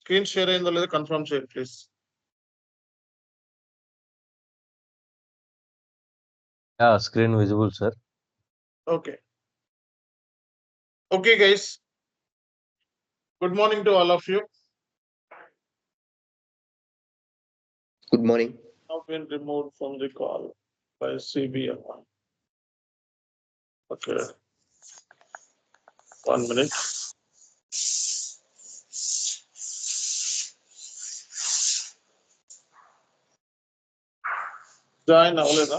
Screen share అయిందో లేదో confirm చేయండి please. Screen visible, sir. Okay. Okay, guys. Good morning to all of you. Good morning. Now been removed from the call by CBM. Okay. 1 minute. Join అవ్వలేదా?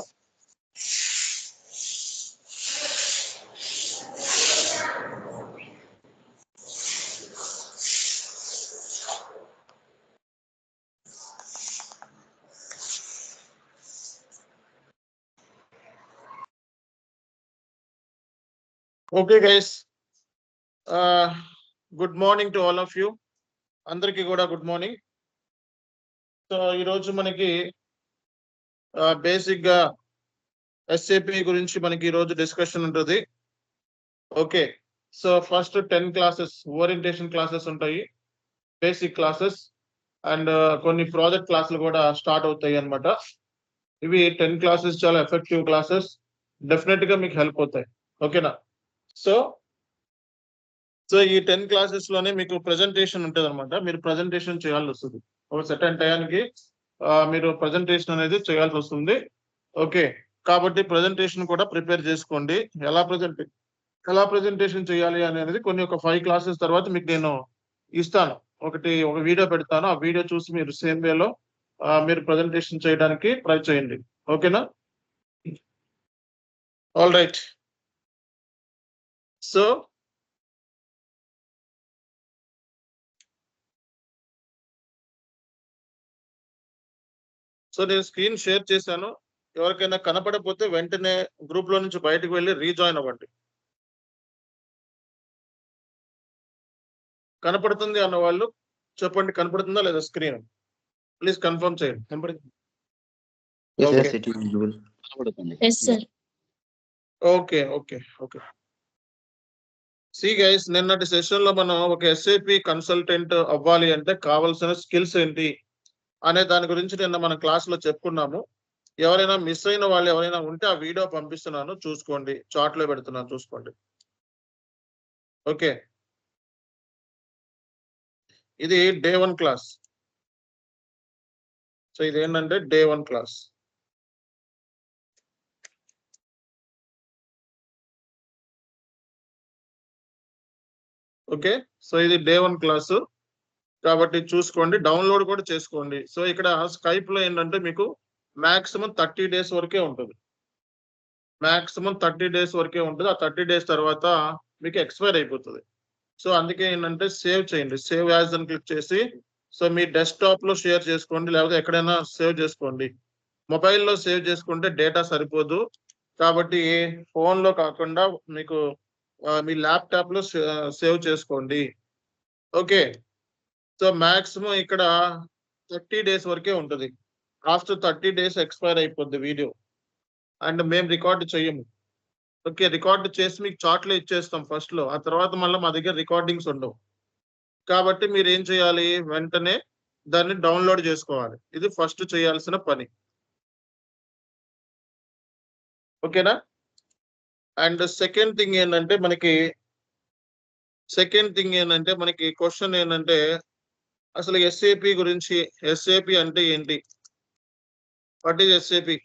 Okay, guys. Good morning to all of you. అందరికీ కూడా good morning. So ఈరోజు మనకి basic గా SAP గురించి మనకి ఈరోజు discussion ఉంటుంది. Okay, so first 10 classes orientation classes ఉంటాయి, బేసిక్ క్లాసెస్ అండ్ కొన్ని ప్రాజెక్ట్ క్లాసులు కూడా స్టార్ట్ అవుతాయి అన్నమాట. ఇవి 10 క్లాసెస్ చాలా ఎఫెక్టివ్ క్లాసెస్, డెఫినెట్ గా మీకు హెల్ప్ అవుతాయి. ఓకేనా? సో ఈ 10 క్లాసెస్ లోనే మీకు ప్రెజెంటేషన్ ఉంటుంది అనమాట. మీరు ప్రెజెంటేషన్ చేయాల్సి వస్తుంది. ఒక సెటన్ టయానికి మీరు ప్రెజెంటేషన్ అనేది చేయాల్సి వస్తుంది. ఓకే, కాబట్టి ప్రెజెంటేషన్ కూడా ప్రిపేర్ చేసుకోండి. ఎలా ప్రెజెంటేషన్ చేయాలి అనేది కొన్ని ఒక 5 క్లాసెస్ తర్వాత మీకు నేను ఇస్తాను. ఒక వీడియో పెడతాను. ఆ వీడియో చూసి మీరు సేమ్ వేలో మీరు ప్రెజెంటేషన్ చేయడానికి ట్రై చేయండి. ఓకేనా? All right. సో నేను స్క్రీన్ షేర్ చేశాను. ఎవరికైనా కనపడకపోతే వెంటనే గ్రూప్ లో నుంచి బయటకు వెళ్ళి రీజాయిన్ అవ్వండి. కనపడుతుంది అన్న వాళ్ళు చెప్పండి, కనపడుతుందా లేదా స్క్రీన్? ప్లీజ్ కన్ఫర్మ్ చేయండి. Okay okay okay. See guys, నిన్నటి సెషన్ లో మనం ఒక ఎస్ఏపి కన్సల్టెంట్ అవ్వాలి అంటే కావాల్సిన స్కిల్స్ ఏంటి అనే దాని గురించి నిన్న మన క్లాస్ లో చెప్పుకున్నాము. ఎవరైనా మిస్ అయిన వాళ్ళు ఎవరైనా ఉంటే ఆ వీడియో పంపిస్తున్నాను, చూసుకోండి. చాట్ లో పెడుతున్నాను, చూసుకోండి. ఓకే, ఇది డే 1 క్లాస్. సో ఇది ఏంటంటే డే 1 క్లాస్. ఓకే, సో ఇది డే 1 క్లాసు కాబట్టి చూసుకోండి, డౌన్లోడ్ కూడా చేసుకోండి. సో ఇక్కడ స్కైప్ లో ఏంటంటే మీకు మాక్సిమం 30 డేస్ వరకే ఉంటుంది. మాక్సిమం 30 డేస్ వరకే ఉంటుంది. ఆ 30 డేస్ తర్వాత మీకు ఎక్స్పైర్ అయిపోతుంది. సో అందుకే ఏంటంటే సేవ్ చేయండి. సేవ్ యాజ్ అని క్లిక్ చేసి సో మీ డెస్క్టాప్ లో షేర్ చేసుకోండి, లేకపోతే ఎక్కడైనా సేవ్ చేసుకోండి. మొబైల్లో సేవ్ చేసుకుంటే డేటా సరిపోదు, కాబట్టి ఫోన్ లో కాకుండా మీకు మీ ల్యాప్టాప్ లో సేవ్ చేసుకోండి. ఓకే, సో మాక్సిమం ఇక్కడ 30 డేస్ వరకే ఉంటుంది. ఆఫ్టర్ 30 డేస్ ఎక్స్పైర్ అయిపోద్ది వీడియో అండ్ మేము రికార్డ్ చెయ్యము. ఓకే, రికార్డ్ చేసి మీకు చాట్లో ఇచ్చేస్తాం ఫస్ట్ లో. ఆ తర్వాత మళ్ళీ మా దగ్గర రికార్డింగ్స్ ఉండవు. కాబట్టి మీరు ఏం చేయాలి, వెంటనే దాన్ని డౌన్లోడ్ చేసుకోవాలి. ఇది ఫస్ట్ చేయాల్సిన పని. ఓకేనా? అండ్ సెకండ్ థింగ్ ఏంటంటే మనకి క్వశ్చన్ ఏంటంటే అసలు ఎస్ఏపి గురించి, ఎస్ఏపి అంటే ఏంటి, వాట్ ఈజ్ ఎస్ఏపి,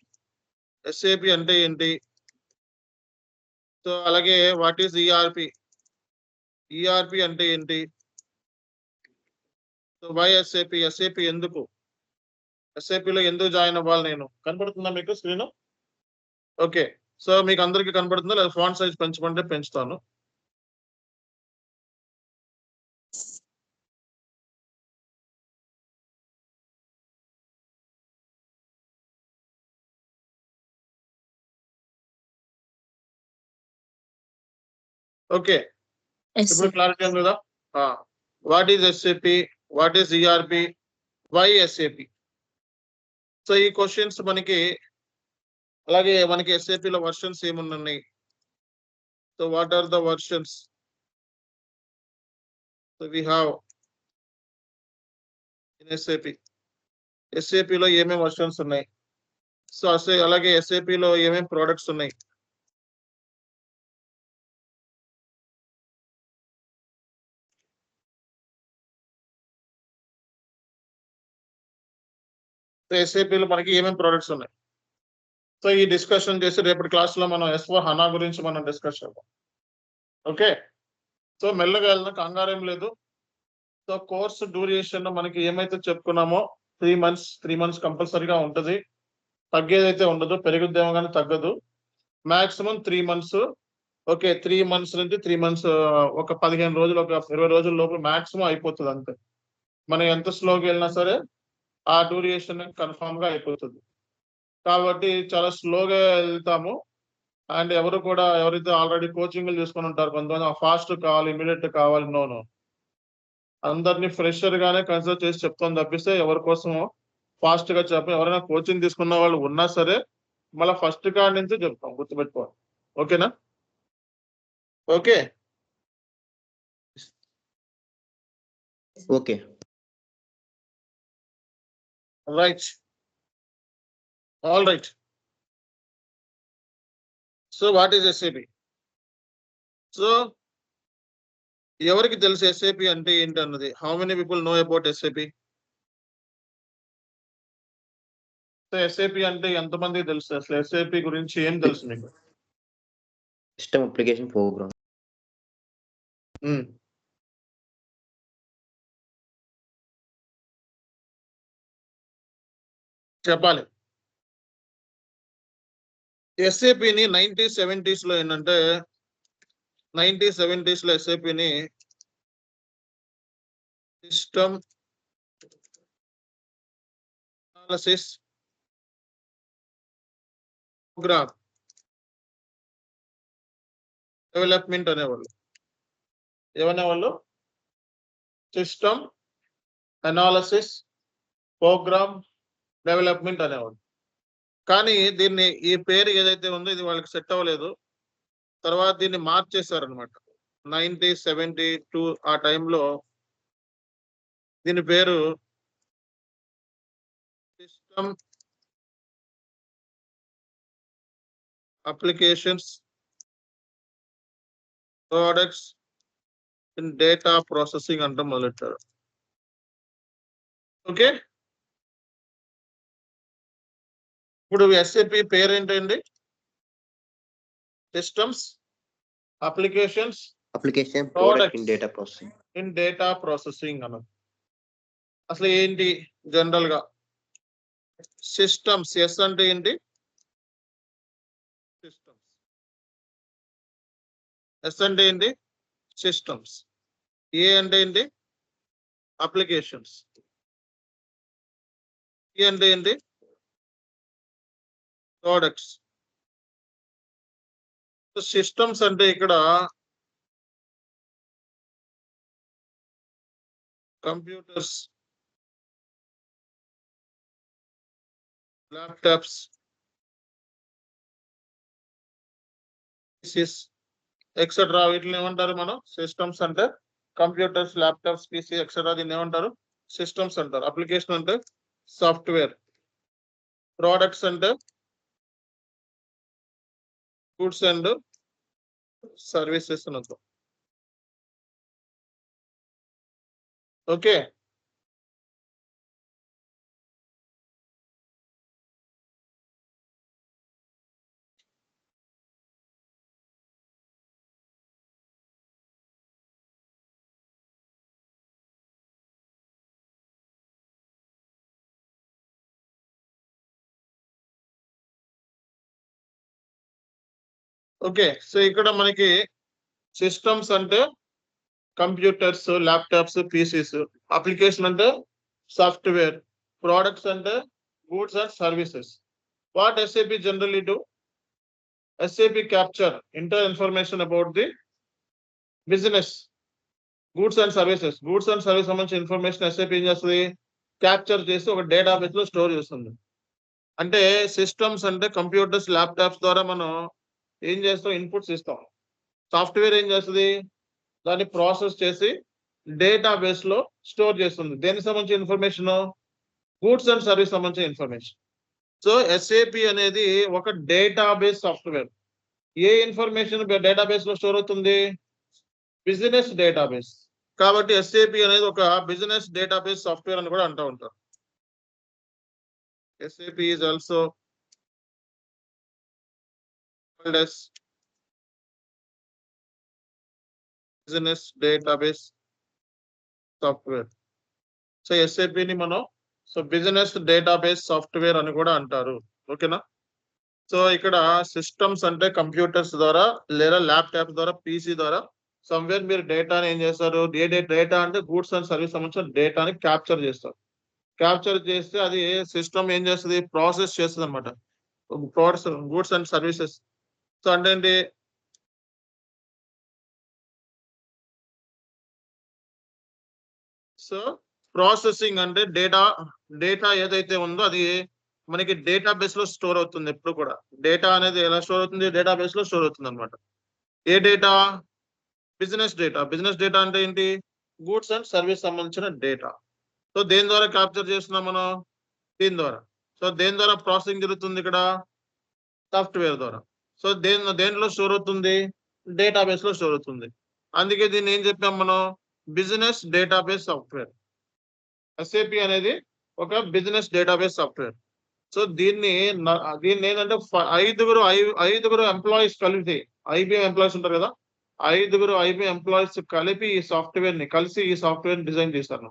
ఎస్ఏపి అంటే ఏంటి, సో అలాగే వాట్ ఈజ్ ఈఆర్పి, ఈఆర్పి అంటే ఏంటి, సో వై ఎస్ఏపి, ఎస్ఏపి ఎందుకు, ఎస్ఏపిలో ఎందుకు జాయిన్ అవ్వాలి నేను. కనపడుతుందా మీకు స్క్రీన్? ఓకే, సో మీకు అందరికీ కనపడుతుందా లేదా? ఫాంట్ సైజ్ పెంచమంటే పెంచుతాను. ఓకే, ఇప్పుడు క్లారిటీ ఉంది కదా? What is SAP, what is ERP, why SAP. So ఈ క్వశ్చన్స్ మనకి, అలాగే మనకి ఎస్ఏపిలో వర్షన్స్ ఏమున్నాయి, so what are the versions. So we have in SAP లో ఏమేమి వర్షన్స్ ఉన్నాయి, సో అలాగే ఎస్ఏపి లో ఏమేమి ప్రోడక్ట్స్ ఉన్నాయి. ఎస్ఏపి లో మనకి ఏమేమి ప్రోడక్ట్స్ ఉన్నాయి. సో ఈ డిస్కషన్ చేసి రేపటి క్లాస్ లో మనం S/4HANA గురించి మనం డిస్కస్ చేద్దాం. ఓకే, సో మెల్లగా వెళ్ళిన కంగారేం లేదు. సో కోర్స్ డ్యూరేషన్ మనకి ఏమైతే చెప్పుకున్నామో 3 months కంపల్సరీగా ఉంటుంది. తగ్గేదైతే ఉండదు, పెరుగుద్దేమో కానీ తగ్గదు. Maximum 3 months. ఓకే, 3 months నుంచి 3 months ఒక 15 రోజులు, ఒక 20 రోజుల లోపు మాక్సిమం అయిపోతుంది అంతే. మనం ఎంత స్లోగా వెళ్ళినా సరే ఆ డ్యూరేషన్ కన్ఫామ్ గా అయిపోతుంది. కాబట్టి చాలా స్లోగా వెళ్తాము. అండ్ ఎవరైతే ఆల్రెడీ కోచింగ్లు తీసుకొని ఉంటారు, కొంతమంది ఫాస్ట్ కావాలి, ఇమీడియట్ కావాలి, నో. అందరినీ ఫ్రెషర్ గానే కన్సిడర్ చేసి చెప్తాను తప్పిస్తే ఎవరి కోసం ఫాస్ట్ గా చెప్పాం. ఎవరైనా కోచింగ్ తీసుకున్న వాళ్ళు ఉన్నా సరే మళ్ళీ ఫస్ట్ కాడి నుంచి చెప్తాం, గుర్తుపెట్టుకోవాలి. ఓకేనా? Okay Okay. Right, all right. So what is SAP? So ఎవరికి తెలుసు ఎస్ఏపి అంటే ఏంటి అన్నది? How many people know about SAP? So SAP అంటే ఎంతమందికి తెలుసు? అసలు ఎస్ఏపి గురించి ఏం తెలుసు మీకు? System application program. చెప్పాలి. ఎస్ఏపిని 1970s లో ఏంటంటే 1970s లో ఎస్ఏపిని సిస్టమ్ అనాలిసిస్ ప్రోగ్రామ్ డెవలప్మెంట్ అనేవాళ్ళు. ఏమనేవాళ్ళు? సిస్టమ్ అనాలిసిస్ ప్రోగ్రామ్ డెవలప్మెంట్ అనేవాళ్ళు. కానీ ఈ పేరు ఏదైతే ఉందో ఇది వాళ్ళకి సెట్ అవ్వలేదు. తర్వాత దీన్ని మార్చేశారనమాట. 1972 ఆ టైంలో దీని పేరు system applications products in data processing అంటే మొదలెట్టారు. ఓకే, ఇప్పుడు ఎస్ఏపి పేరేంటండి? Systems application product in data processing అన్నది. అసలు ఏంటి జనరల్ గా సిస్టమ్స్? ఎస్ అంటే ఏంటి? సిస్టమ్స్. ఎస్ అంటే ఏంటి? సిస్టమ్స్. ఏ అంటే ఏంటి? అప్లికేషన్స్. ఏ అంటే ఏంటి? ప్రోడక్ట్స్. సిస్టమ్స్ అంటే ఇక్కడ కంప్యూటర్స్, ల్యాప్టాప్స్, పీసీస్ ఎక్సెట్రా వీటిని ఏమంటారు మనం? సిస్టమ్స్ అంటే కంప్యూటర్స్, ల్యాప్టాప్స్, పీసీ ఎక్సెట్రా దీన్ని ఏమంటారు? సిస్టమ్స్ అంటారు. అప్లికేషన్ అంటే సాఫ్ట్వేర్. ప్రోడక్ట్స్ అంటే గూడ్స్ అండ్ సర్వీసెస్ అని అర్థం. Okay, okay. సో ఇక్కడ మనకి సిస్టమ్స్ అంటే కంప్యూటర్స్, ల్యాప్టాప్స్, పీసీస్. అప్లికేషన్ అంటే సాఫ్ట్వేర్. ప్రోడక్ట్స్ అంటే goods and services. What SAP generally do? SAP capture entire information about the business, goods and services. Goods and services సంబంధించిన information SAP ఏం చేస్తుంది? Capture చేసి ఒక డేటాబేస్ లో store చేస్తుంది. అంటే సిస్టమ్స్ అంటే కంప్యూటర్స్, ల్యాప్టాప్స్ ద్వారా మనం ఏం చేస్తాం? ఇన్పుట్స్ ఇస్తాం. సాఫ్ట్వేర్ ఏం చేస్తుంది? దాన్ని ప్రాసెస్ చేసి డేటాబేస్ లో స్టోర్ చేస్తుంది. దేనికి సంబంధించిన ఇన్ఫర్మేషన్? గూడ్స్ అండ్ సర్వీస్ సంబంధించిన ఇన్ఫర్మేషన్. సో SAP అనేది ఒక డేటాబేస్ సాఫ్ట్వేర్. ఏ ఇన్ఫర్మేషన్ డేటాబేస్ లో స్టోర్ అవుతుంది? Business database. కాబట్టి SAP అనేది ఒక బిజినెస్ డేటాబేస్ సాఫ్ట్వేర్ అని కూడా అంటూ ఉంటారు. SAP is also called as business database software. So SAP ని మనం బిజినెస్ డేటాబేస్ సాఫ్ట్వేర్ అని కూడా అంటారు. ఓకేనా? సో ఇక్కడ సిస్టమ్స్ అంటే కంప్యూటర్స్ ద్వారా లేదా ల్యాప్టాప్ ద్వారా PC ద్వారా సమ్వేర్ మీరు డేటాని ఏం చేస్తారు? డేటా అంటే గూడ్స్ అండ్ సర్వీస్ సంబంధించిన డేటాని క్యాప్చర్ చేస్తారు. క్యాప్చర్ చేస్తే అది సిస్టమ్ ఏం చేస్తుంది? ప్రాసెస్ చేస్తుంది అనమాట. Goods and services. సో అంటే ఏంటి? సో ప్రాసెసింగ్ అంటే డేటా ఏదైతే ఉందో అది మనకి డేటాబేస్ లో స్టోర్ అవుతుంది. ఎప్పుడు కూడా డేటా అనేది ఎలా స్టోర్ అవుతుంది? డేటాబేస్ లో స్టోర్ అవుతుంది అనమాట. ఏ data? Business data. Business data అంటే ఏంటి? గూడ్స్ అండ్ సర్వీస్ సంబంధించిన డేటా. సో దేని ద్వారా క్యాప్చర్ చేస్తున్నాం మనం? దీని ద్వారా. సో దేని ద్వారా ప్రాసెసింగ్ జరుగుతుంది? ఇక్కడ సాఫ్ట్వేర్ ద్వారా. సో దేనిలో స్టోర్ అవుతుంది? డేటాబేస్ లో స్టోర్ అవుతుంది. అందుకే దీన్ని ఏం చెప్పాం మనం? Business database software. SAP అనేది ఒక బిజినెస్ డేటాబేస్ సాఫ్ట్వేర్. సో దీన్ని ఏంటంటే ఐదుగురు ఎంప్లాయీస్ కలిపి, IBM ఎంప్లాయీస్ ఉంటారు కదా, ఐదుగురు IBM ఎంప్లాయీస్ కలిపి ఈ సాఫ్ట్వేర్ డిజైన్ చేశారు.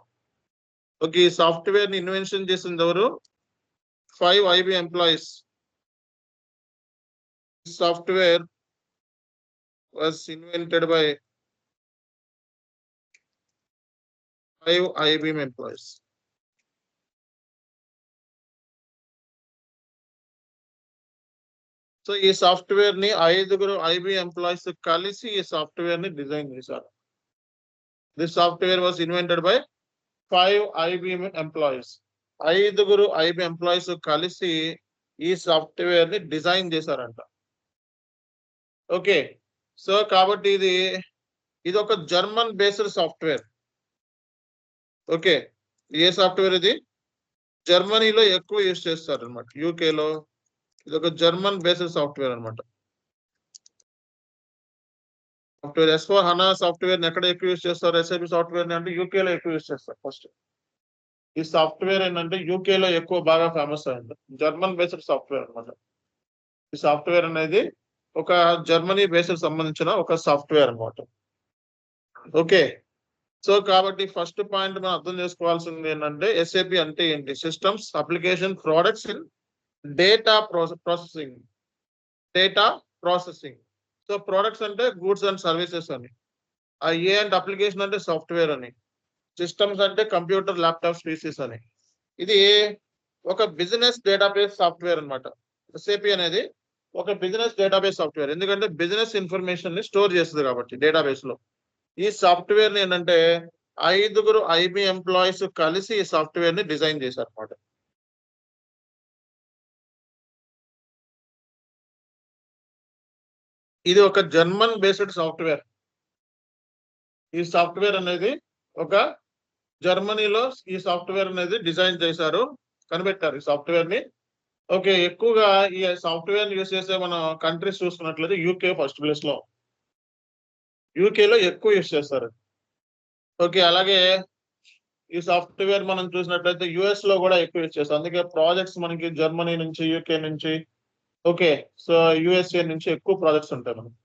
ఓకే, ఈ సాఫ్ట్వేర్ ని ఇన్వెన్షన్ చేసింది ఎవరు? 5 IBM employees. Software was invented by 5 IBM employees. So ఈ సాఫ్ట్వేర్ ని ఐదుగురు IBM ఎంప్లాయీస్ కలిసి ఈ సాఫ్ట్వేర్ ని డిజైన్ చేశారు. This software was invented by 5 IBM employees. ఐదుగురు IBM ఎంప్లాయీస్ కలిసి ఈ సాఫ్ట్వేర్ ని డిజైన్ చేశారంట. ఓకే, సో కాబట్టి ఇది ఒక జర్మన్ బేస్డ్ సాఫ్ట్వేర్. ఓకే, ఏ సాఫ్ట్వేర్ ఇది? జర్మనీలో ఎక్కువ యూజ్ చేస్తారు అనమాట. యూకేలో ఇది ఒక జర్మన్ బేస్డ్ సాఫ్ట్వేర్ అనమాట. సాఫ్ట్వేర్ S/4HANA సాఫ్ట్వేర్ ఎక్కడ ఎక్కువ యూజ్ చేస్తారు? SAP సాఫ్ట్వేర్ ని అంటే యూకేలో ఎక్కువ యూజ్ చేస్తారు. ఫస్ట్ ఈ సాఫ్ట్వేర్ ఏంటంటే యూకేలో ఎక్కువ బాగా ఫేమస్ అయింది. జర్మన్ బేస్డ్ సాఫ్ట్వేర్ అనమాట. ఈ సాఫ్ట్వేర్ అనేది ఒక జర్మనీ బేస్డ్ సంబంధించిన ఒక సాఫ్ట్వేర్ అనమాట. ఓకే, సో కాబట్టి ఫస్ట్ పాయింట్ మనం అర్థం చేసుకోవాల్సింది ఏంటంటే SAP అంటే ఏంటి? Systems application products in data processing. Data processing. So products అంటే గూడ్స్ అండ్ సర్వీసెస్ అని, అండ్ అప్లికేషన్ అంటే సాఫ్ట్వేర్ అని, సిస్టమ్స్ అంటే కంప్యూటర్, ల్యాప్టాప్స్, PCs అని. ఇది ఒక బిజినెస్ డేటాబేస్ సాఫ్ట్వేర్ అనమాట. SAP అనేది ఒక బిజినెస్ డేటాబేస్ సాఫ్ట్వేర్. ఎందుకంటే బిజినెస్ ఇన్ఫర్మేషన్ ని స్టోర్ చేస్తుంది కాబట్టి డేటాబేస్ లో. ఈ సాఫ్ట్వేర్ ని ఏంటంటే ఐదుగురు IBM ఎంప్లాయీస్ కలిసి ఈ సాఫ్ట్వేర్ ని డిజైన్ చేశారు అనమాట. ఇది ఒక జర్మన్ బేస్డ్ సాఫ్ట్వేర్. ఈ సాఫ్ట్వేర్ అనేది ఒక జర్మనీలో ఈ సాఫ్ట్వేర్ అనేది డిజైన్ చేశారు, కనిపెట్టారు ఈ సాఫ్ట్వేర్ ని. ఓకే, ఎక్కువగా ఈ సాఫ్ట్వేర్ ని యూజ్ చేసే మన కంట్రీస్ చూసుకున్నట్లయితే UK ఫస్ట్ ప్లేస్ లో. యూకేలో ఎక్కువ యూజ్ చేస్తారు. ఓకే, అలాగే ఈ సాఫ్ట్వేర్ మనం చూసినట్లయితే US లో కూడా ఎక్కువ యూజ్ చేస్తారు. అందుకే ప్రాజెక్ట్స్ మనకి జర్మనీ నుంచి, UK నుంచి, ఓకే, సో USA నుంచి ఎక్కువ ప్రాజెక్ట్స్ ఉంటాయి. మనకి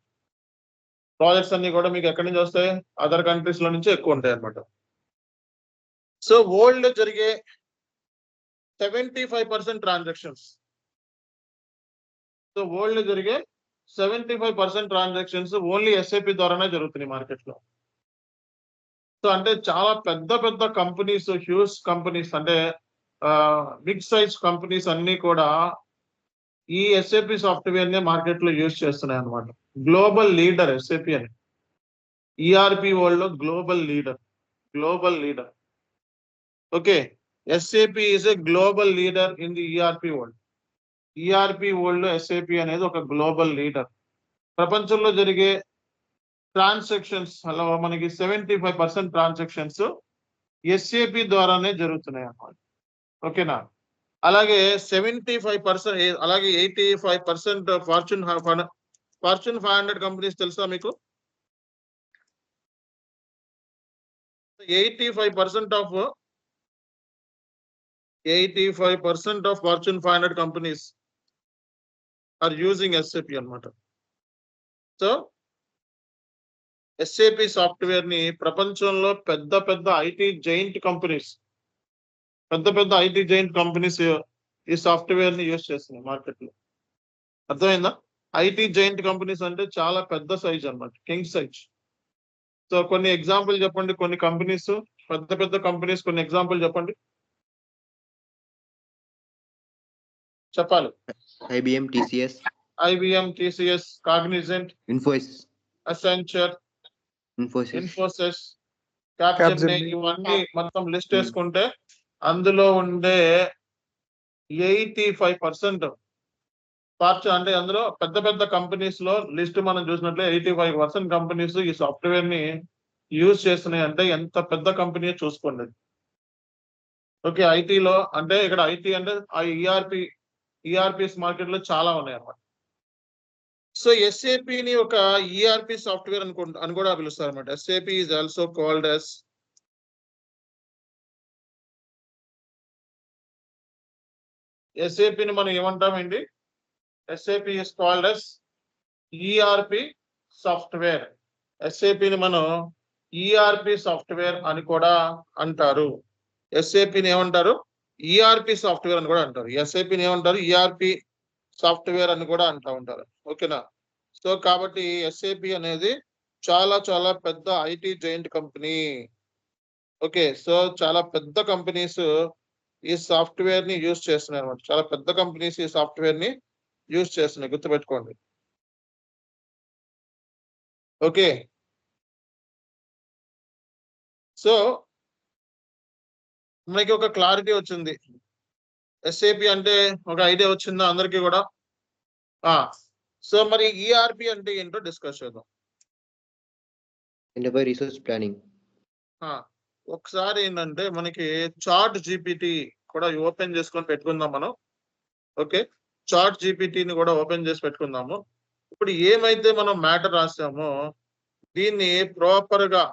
ప్రాజెక్ట్స్ అన్ని కూడా మీకు ఎక్కడి నుంచి వస్తాయి? అదర్ కంట్రీస్ లో నుంచి ఎక్కువ ఉంటాయి అన్నమాట. సో వరల్డ్ లో జరిగే 75% ట్రాన్సాక్షన్స్, సో వరల్డ్ లో జరిగే 75% ట్రాన్సాక్షన్స్ ఓన్లీ SAP ద్వారానే జరుగుతున్నాయి మార్కెట్ లో. సో అంటే చాలా పెద్ద పెద్ద కంపెనీస్, హ్యూజ్ కంపెనీస్, అంటే బిగ్ సైజ్ కంపెనీస్ అన్ని కూడా ఈ SAP సాఫ్ట్వేర్ నే మార్కెట్ లో యూజ్ చేస్తున్నాయి అనమాట. గ్లోబల్ లీడర్ SAP అని. ERP వరల్డ్ లో global leader. Okay, SAP is a global leader in the ERP world. ERP world లో SAP అనేది ఒక గ్లోబల్ లీడర్. ప్రపంచంలో జరిగే ట్రాన్సాక్షన్స్ అలా మనకి 75% ట్రాన్సాక్షన్స్ ఎస్ఏపి ద్వారానే జరుగుతున్నాయి అన్నమాట. ఓకేనా? అలాగే 75%, అలాగే 85% ఫార్చ్యూన్ 500 కంపెనీస్ తెలుసా మీకు? 85% of Fortune 500 companies are using SAP అన్నమాట. సో SAP సాఫ్ట్వేర్ ని ప్రపంచంలో పెద్ద పెద్ద ఐటీ జైంట్ కంపెనీస్ ఈ సాఫ్ట్వేర్ ని యూజ్ చేస్తున్నాయి మార్కెట్ లో. అర్థమైందా? ఐటీ జైంట్ కంపెనీస్ అంటే చాలా పెద్ద సైజ్ అన్నమాట, కింగ్ సైజ్. సో కొన్ని ఎగ్జాంపుల్ చెప్పండి, కొన్ని కంపెనీస్, పెద్ద కంపెనీస్ కొన్ని ఎగ్జాంపుల్ చెప్పండి. చెప్పాలి. IBM, TCS, Cognizant, Infosys, Accenture, Infosys, Capgemini, ఇవన్నీ మొత్తం లిస్ట్ వేసుకుంటే అందులో ఉండే 85% ఫార్చ్యూన్ అంటే అందులో పెద్ద కంపెనీస్ లో లిస్ట్ మనం చూసినట్లే 85% కంపెనీస్ ఈ సాఫ్ట్వేర్ ని యూజ్ చేస్తున్నాయి. అంటే ఎంత పెద్ద కంపెనీ చూసుకోండి. ఓకే, ఐటీలో అంటే ఇక్కడ ఐటీ అంటే ఈఆర్పిస్ మార్కెట్ లో చాలా ఉన్నాయి అన్నమాట. సో SAP ని ఒక ఈఆర్పి సాఫ్ట్వేర్ అని కూడా పిలుస్తారు అనమాట. SAP is also called as SAP ని మనం ఏమంటామండి? SAP is called as ERP software. SAP ని మనం ఈఆర్పి సాఫ్ట్వేర్ అని కూడా అంటారు. SAP ని ఏమంటారు? ఈఆర్పి సాఫ్ట్వేర్ అని కూడా అంటారు. SAP ని ఏమంటారు? ఈఆర్పి సాఫ్ట్వేర్ అని కూడా అంటూ ఉంటారు. ఓకేనా? సో కాబట్టి SAP అనేది చాలా పెద్ద IT giant company. Okay, so చాలా పెద్ద కంపెనీస్ ఈ సాఫ్ట్వేర్ ని యూజ్ చేస్తున్నాయి అనమాట. చాలా పెద్ద కంపెనీస్ ఈ సాఫ్ట్వేర్ ని యూజ్ చేస్తున్నాయి, గుర్తుపెట్టుకోండి. ఓకే, సో మనకి ఒక క్లారిటీ వచ్చింది. SAP అంటే ఒక ఐడియా వచ్చిందా అందరికీ కూడా? సో మరి ఈఆర్పి అంటే ఏంటో డిస్కస్ చేద్దాం. Enterprise Resource Planning. ఒకసారి ఏంటంటే మనకి చాట్ జీపీటీ కూడా ఓపెన్ చేసుకొని పెట్టుకుందాం మనం. ఓకే, చాట్ జీపీటీని కూడా ఓపెన్ చేసి పెట్టుకుందాము. ఇప్పుడు ఏమైతే మనం మ్యాటర్ రాసామో దీన్ని ప్రాపర్ గా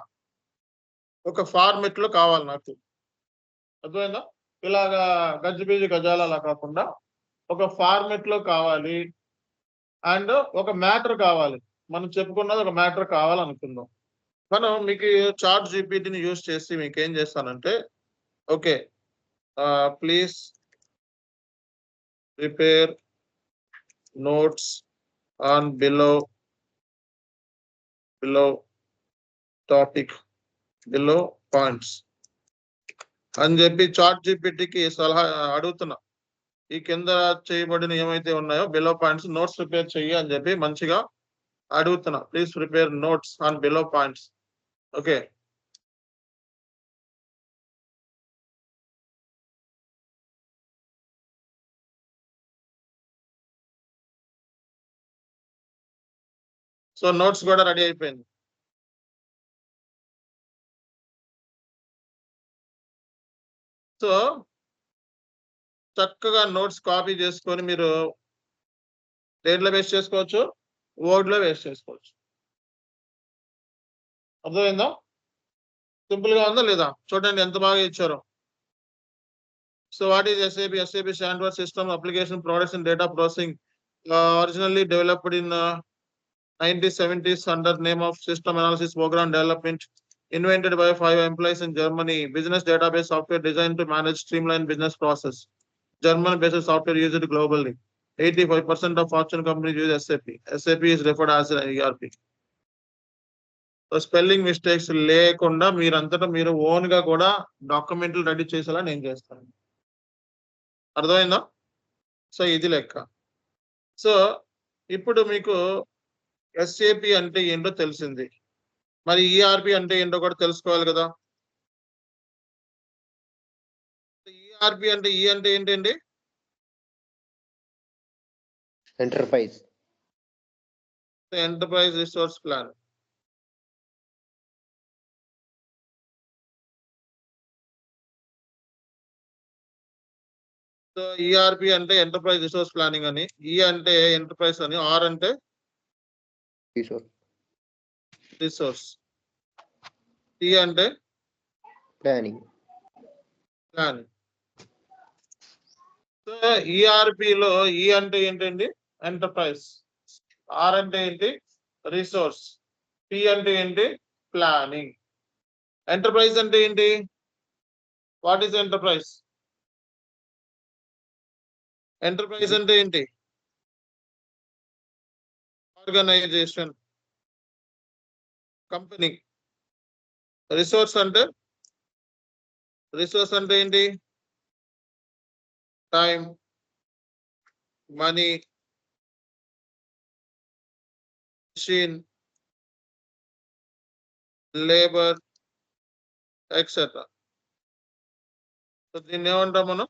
ఒక ఫార్మెట్ లో కావాలి నాకు. అర్థమైందా? ఇలాగా గజ్జిబీజి గజాల అలా కాకుండా ఒక ఫార్మెట్ లో కావాలి. అండ్ ఒక మ్యాటర్ కావాలి. మనం చెప్పుకున్నది ఒక మ్యాటర్ కావాలనుకుందాం. మనం మీకు చాట్ జీపీటీని యూజ్ చేసి మీకు ఏం చేస్తానంటే, okay, please prepare notes on below topic below points అని చెప్పి చాట్ జీపీటీకి సలహా అడుగుతున్నా. ఈ కింద చేయబడిన ఏమైతే ఉన్నాయో బిలో పాయింట్స్ నోట్స్ ప్రిపేర్ చెయ్యి అని చెప్పి మంచిగా అడుగుతున్నా. Please prepare notes on below points. Okay, so notes కూడా రెడీ అయిపోయింది. సో చక్కగా నోట్స్ కాపీ చేసుకొని మీరు దేంట్లో వేస్ట్ చేసుకోవచ్చు? వర్డ్ లో వేస్ట్ చేసుకోవచ్చు. అర్థమైందా? సింపుల్ గా ఉందా లేదా? చూడండి ఎంత బాగా ఇచ్చారు. So what is SAP? SAP stands for System Application Products and Data Processing, originally developed in 1970s under name of System Analysis Program Development, invented by 5 employees in Germany. Business database software designed to manage streamlined business process. German-based software used globally. 85% of Fortune companies use SAP. SAP is referred as an ERP. So spelling mistakes లేకుండా మీరంతటా మీరు own గా కూడా డాక్యుమెంట్లు ready చేసేలా నేను చేస్తాను. అర్థమైందా? So ఇది లెక్క. సో ఇప్పుడు మీకు SAP అంటే ఏంటో తెలిసింది. మరి ERP అంటే ఏంటో కూడా తెలుసుకోవాలి కదా. ERP అంటే E అంటే ఏంటండి? Enterprise enterprise resource plan. So ERP అంటే ఎంటర్ప్రైజ్ రిసోర్స్ ప్లానింగ్ అని, ఈ అంటే ఎంటర్ప్రైజ్ అని, ఆర్ అంటే రిసోర్స్, టి అంటే ప్లానింగ్. ప్లానింగ్. సో ఈఆర్పిలో ఈ అంటే ఏంటండి? ఎంటర్ప్రైజ్. ఆర్ అంటే ఏంటి? రిసోర్స్. పి అంటే ఏంటి? ప్లానింగ్. ఎంటర్ప్రైజ్ అంటే ఏంటి? What is enterprise? ఎంటర్ప్రైజ్ అంటే ఏంటి? Organisation, company. రిసోర్స్ అంటే ఏంటి? Time, money, machine, labour, etcetera. So దీన్ని ఏమంటాం మనం?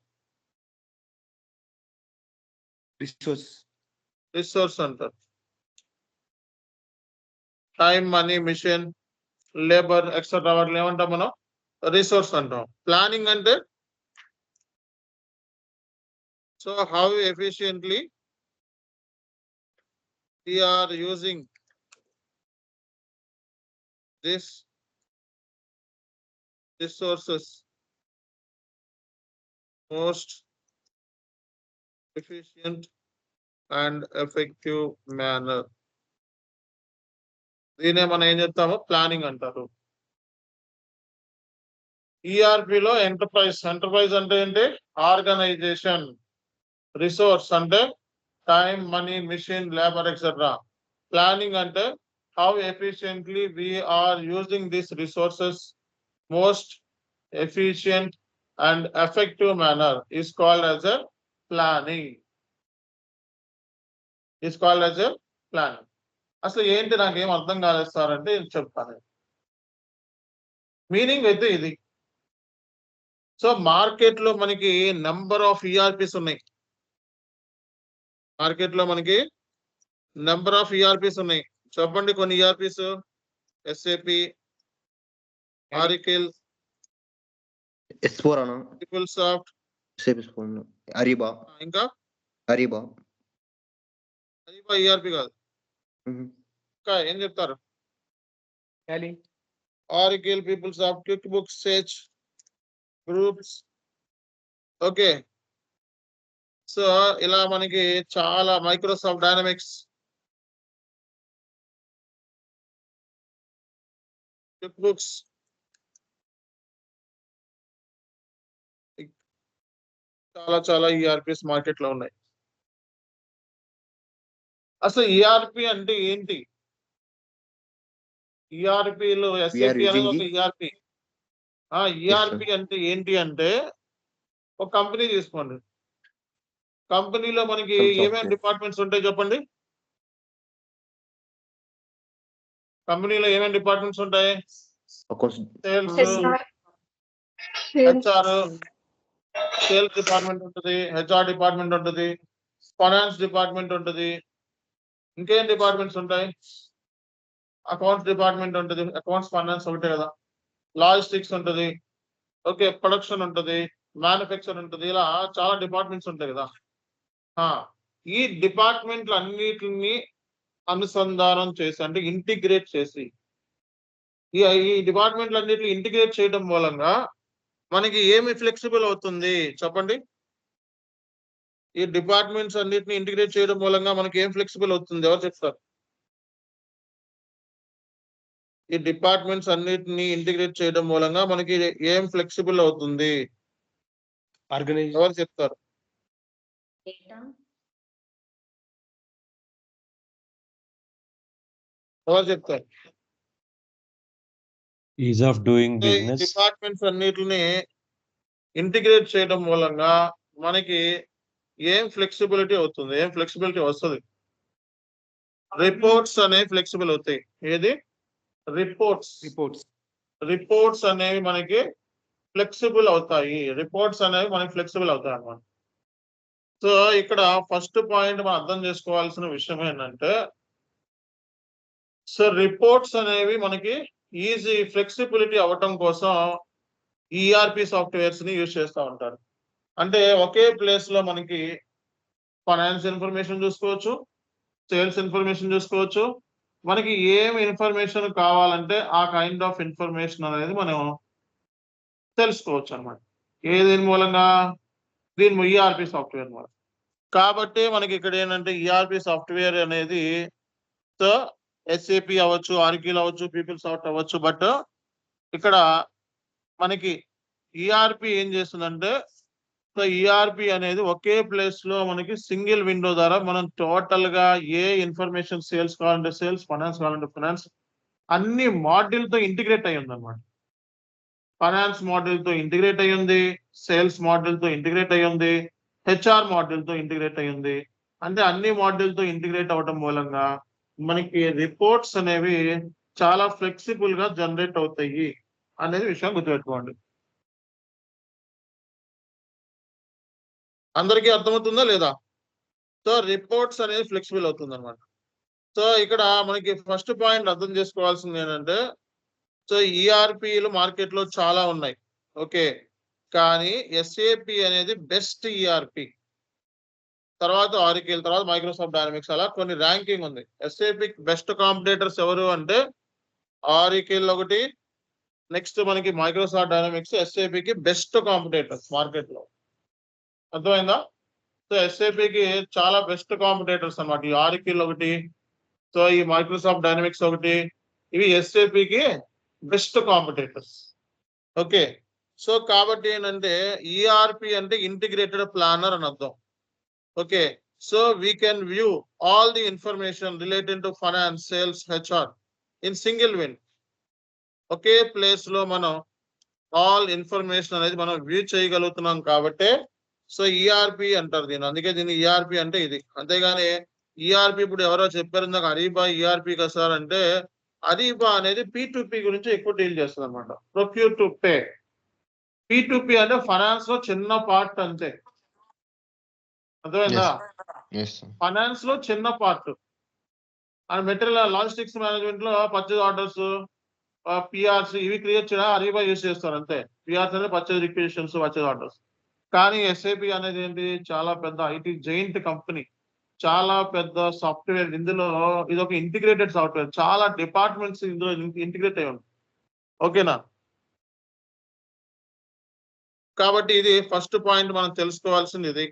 రిసోర్స్ అంటారు. Time, money, machine, labour, etcetera వాటిని ఏమంటాం మనం? రిసోర్స్ అంటాం. ప్లానింగ్ అంటే so how efficiently we are using this resources most efficient and effective manner. దీనే మనం ఏం చెప్తామో ప్లానింగ్ అంటారు. ఈఆర్పిలో ఎంటర్ప్రైజ్ అంటే ఏంటి? ఆర్గనైజేషన్. రిసోర్స్ అంటే time, money, machine, labour, etcetera. Planning అంటే how efficiently we are using these resources most efficient and effective manner is called as a planning. అసలు ఏంటి నాకేం అర్థం కాలేదు సార్ అంటే చెప్తాను. మీనింగ్ అయితే ఇది. సో మార్కెట్ లో మనకి నెంబర్ ఆఫ్ ఈఆర్పిస్ ఉన్నాయి. చెప్పండి కొన్ని ఈఆర్పిస్. ఎస్ఏపి, ఆరికిల్, S4 అన్న. పీపుల్సాఫ్ట్, అరీబా. ఇంకా అరీబా ఈఆర్పి కాదు. ఇంకా ఏం చెప్తారు? Oracle, PeopleSoft, QuickBooks, Sage, groups. Okay. So ఇలా మనకి చాలా మైక్రోసాఫ్ట్ డైనమిక్స్, క్విక్ బుక్స్, చాలా ఈఆర్పిస్ మార్కెట్ లో ఉన్నాయి. అసలు ఈఆర్పి అంటే ఏంటి? ఈఆర్పిలో ఎస్ఏపి అనేది ఒక ఈఆర్పి. ఈఆర్పి అంటే ఏంటి అంటే ఒక కంపెనీ తీసుకోండి. కంపెనీలో మనకి ఏమేమి డిపార్ట్మెంట్స్ ఉంటాయి చెప్పండి? కంపెనీలో ఏమేమి డిపార్ట్మెంట్స్ ఉంటాయి? సేల్స్, హెచ్ఆర్, సేల్స్ డిపార్ట్మెంట్ ఉంటుంది, హెచ్ఆర్ డిపార్ట్మెంట్ ఉంటుంది, ఫైనాన్స్ డిపార్ట్మెంట్ ఉంటుంది. ఇంకేం డిపార్ట్మెంట్స్ ఉంటాయి? అకౌంట్స్ డిపార్ట్మెంట్ ఉంటుంది. అకౌంట్స్, ఫైనాన్స్ ఒకటే కదా. లాజిస్టిక్స్ ఉంటుంది. ఓకే. ప్రొడక్షన్ ఉంటుంది, మ్యానుఫ్యాక్చర్ ఉంటుంది. ఇలా చాలా డిపార్ట్మెంట్స్ ఉంటాయి కదా. ఈ డిపార్ట్మెంట్లు అన్నిటిని అనుసంధానం చేసి అంటే ఇంటిగ్రేట్ చేసి ఈ డిపార్ట్మెంట్లు అన్నిటిని ఇంటిగ్రేట్ చేయడం మూలంగా మనకి ఏమి ఫ్లెక్సిబుల్ అవుతుంది చెప్పండి? ఈ డిపార్ట్మెంట్స్ అన్నిటిని ఇంటిగ్రేట్ చేయడం మూలంగా మనకి ఏం ఫ్లెక్సిబుల్ అవుతుంది? ఎవరు చెప్తారు? ఈ డిపార్ట్మెంట్స్ అన్నిటిని ఇంటిగ్రేట్ చేయడం మూలంగా మనకి ఏం ఫ్లెక్సిబుల్ అవుతుంది? ఎవరు చెప్తారు? ఎవరు చెప్తారు? Is of doing business. Departments అన్నిటిని ఇంటిగ్రేట్ చేయడం మూలంగా మనకి ఏం ఫ్లెక్సిబిలిటీ అవుతుంది? ఏం ఫ్లెక్సిబిలిటీ వస్తుంది? రిపోర్ట్స్ అనేవి ఫ్లెక్సిబుల్ అవుతాయి. ఏది? రిపోర్ట్స్ అనేవి మనకి ఫ్లెక్సిబుల్ అవుతాయి. అన్నమాట. సో ఇక్కడ ఫస్ట్ పాయింట్ మనం అర్థం చేసుకోవాల్సిన విషయం ఏంటంటే సో రిపోర్ట్స్ అనేవి మనకి ఈజీ ఫ్లెక్సిబిలిటీ అవ్వటం కోసం ఈఆర్పి సాఫ్ట్వేర్స్ ని యూజ్ చేస్తూ ఉంటారు. అంటే ఒకే ప్లేస్ లో మనకి ఫైనాన్స్ ఇన్ఫర్మేషన్ చూసుకోవచ్చు, సేల్స్ ఇన్ఫర్మేషన్ చూసుకోవచ్చు. మనకి ఏం ఇన్ఫర్మేషన్ కావాలంటే ఆ కైండ్ ఆఫ్ ఇన్ఫర్మేషన్ అనేది మనం తెలుసుకోవచ్చు అనమాట. దీని మూలంగా దీని ఈఆర్పి సాఫ్ట్వేర్ మూలం. కాబట్టి మనకి ఇక్కడ ఏంటంటే ఈఆర్పి సాఫ్ట్వేర్ అనేది సో ఎస్ఏపి అవ్వచ్చు, ఆర్కిల్ అవ్వచ్చు, పీపుల్ సాఫ్ట్ అవ్వచ్చు. బట్ ఇక్కడ మనకి ఈఆర్పి ఏం చేస్తుందంటే సో ఈఆర్పి అనేది ఒకే ప్లేస్ లో మనకి సింగిల్ విండో ద్వారా మనం టోటల్ గా ఏ ఇన్ఫర్మేషన్ సేల్స్ కావాలంటే సేల్స్, ఫైనాన్స్ కావాలంటే ఫైనాన్స్ అన్ని మాడ్యూల్ తో ఇంటిగ్రేట్ అయ్యి ఉంది అనమాట. ఫైనాన్స్ మాడ్యూల్ తో ఇంటిగ్రేట్ అయ్యి ఉంది, సేల్స్ మాడ్యూల్ తో ఇంటిగ్రేట్ అయ్యి ఉంది, హెచ్ఆర్ మాడ్యూల్ తో ఇంటిగ్రేట్ అయ్యి ఉంది. అంటే అన్ని మాడ్యూల్ తో ఇంటిగ్రేట్ అవడం మూలంగా మనకి రిపోర్ట్స్ అనేవి చాలా ఫ్లెక్సిబుల్ గా జనరేట్ అవుతాయి అనేది విషయం గుర్తుపెట్టుకోండి. అందరికీ అర్థమవుతుందా లేదా? సో రిపోర్ట్స్ అనేది ఫ్లెక్సిబుల్ అవుతుంది అనమాట. సో ఇక్కడ మనకి ఫస్ట్ పాయింట్ అర్థం చేసుకోవాల్సింది ఏంటంటే సో ఈఆర్పిలు మార్కెట్ లో చాలా ఉన్నాయి, ఓకే. కానీ ఎస్ఏపి అనేది బెస్ట్ ఈఆర్పి, తర్వాత ఆరికిల్, తర్వాత మైక్రోసాఫ్ట్ డైనమిక్స్, అలా కొన్ని ర్యాంకింగ్ ఉంది. ఎస్ఏపి బెస్ట్ కాంపిటేటర్స్ ఎవరు అంటే ఆరికిల్ ఒకటి, నెక్స్ట్ మనకి మైక్రోసాఫ్ట్ డైనమిక్స్ ఎస్ఏపికి బెస్ట్ కాంపిటేటర్స్ మార్కెట్ లో. అర్థమైందా? సో ఎస్ఏపికి చాలా బెస్ట్ కాంపిటేటర్స్ అన్నమాట. ఈ ఆరికిల్ ఒకటి, సో ఈ మైక్రోసాఫ్ట్ డైనమిక్స్ ఒకటి, ఇవి ఎస్ఏపికి బెస్ట్ కాంపిటేటర్స్, ఓకే. సో కాబట్టి ఏంటంటే ఈఆర్పి అంటే ఇంటిగ్రేటెడ్ ప్లానర్ అని అర్థం, okay. So we can view all the information related to finance, sales, HR in single win. Okay place లో మనం ఆల్ ఇన్ఫర్మేషన్ అనేది మనం వ్యూ చేయగలుగుతున్నాం కాబట్టి సో ఈఆర్పి అంటారు దీన్ని. అందుకే దీన్ని ఈఆర్పి అంటే ఇది. అంతేగాని ఈఆర్పి ఇప్పుడు ఎవరో చెప్పారు నాకు అరీబా ఈఆర్పి కదా సార్ అంటే, అరీబా అనేది P2P గురించి ఎక్కువ డీల్ చేస్తుంది అనమాట. Procure to pay. P2P అంటే ఫైనాన్స్ లో చిన్న పార్ట్ అంతే, అర్థమైందా? ఫైనాన్స్ లో చిన్న part. And material logistics management లో పర్చేజ్ ఆర్డర్స్, పిఆర్స్ ఇవి క్రియేట్ చేయడం అరీబా యూజ్ చేస్తారు అంతే. పిఆర్స్ అంటే పర్చేజ్ రిక్విజిషన్స్, పర్చేజ్ ఆర్డర్స్. కానీ ఎస్ఏపి అనేది ఏంటి, చాలా పెద్ద ఐటీ జైంట్ కంపెనీ, చాలా పెద్ద సాఫ్ట్వేర్. ఇందులో ఇది ఒక ఇంటిగ్రేటెడ్ సాఫ్ట్వేర్, చాలా డిపార్ట్మెంట్స్ ఇందులో ఇంటిగ్రేట్ అయి ఉంటాయి, ఓకేనా? కాబట్టి ఇది ఫస్ట్ పాయింట్ మనం తెలుసుకోవాల్సింది ఇది.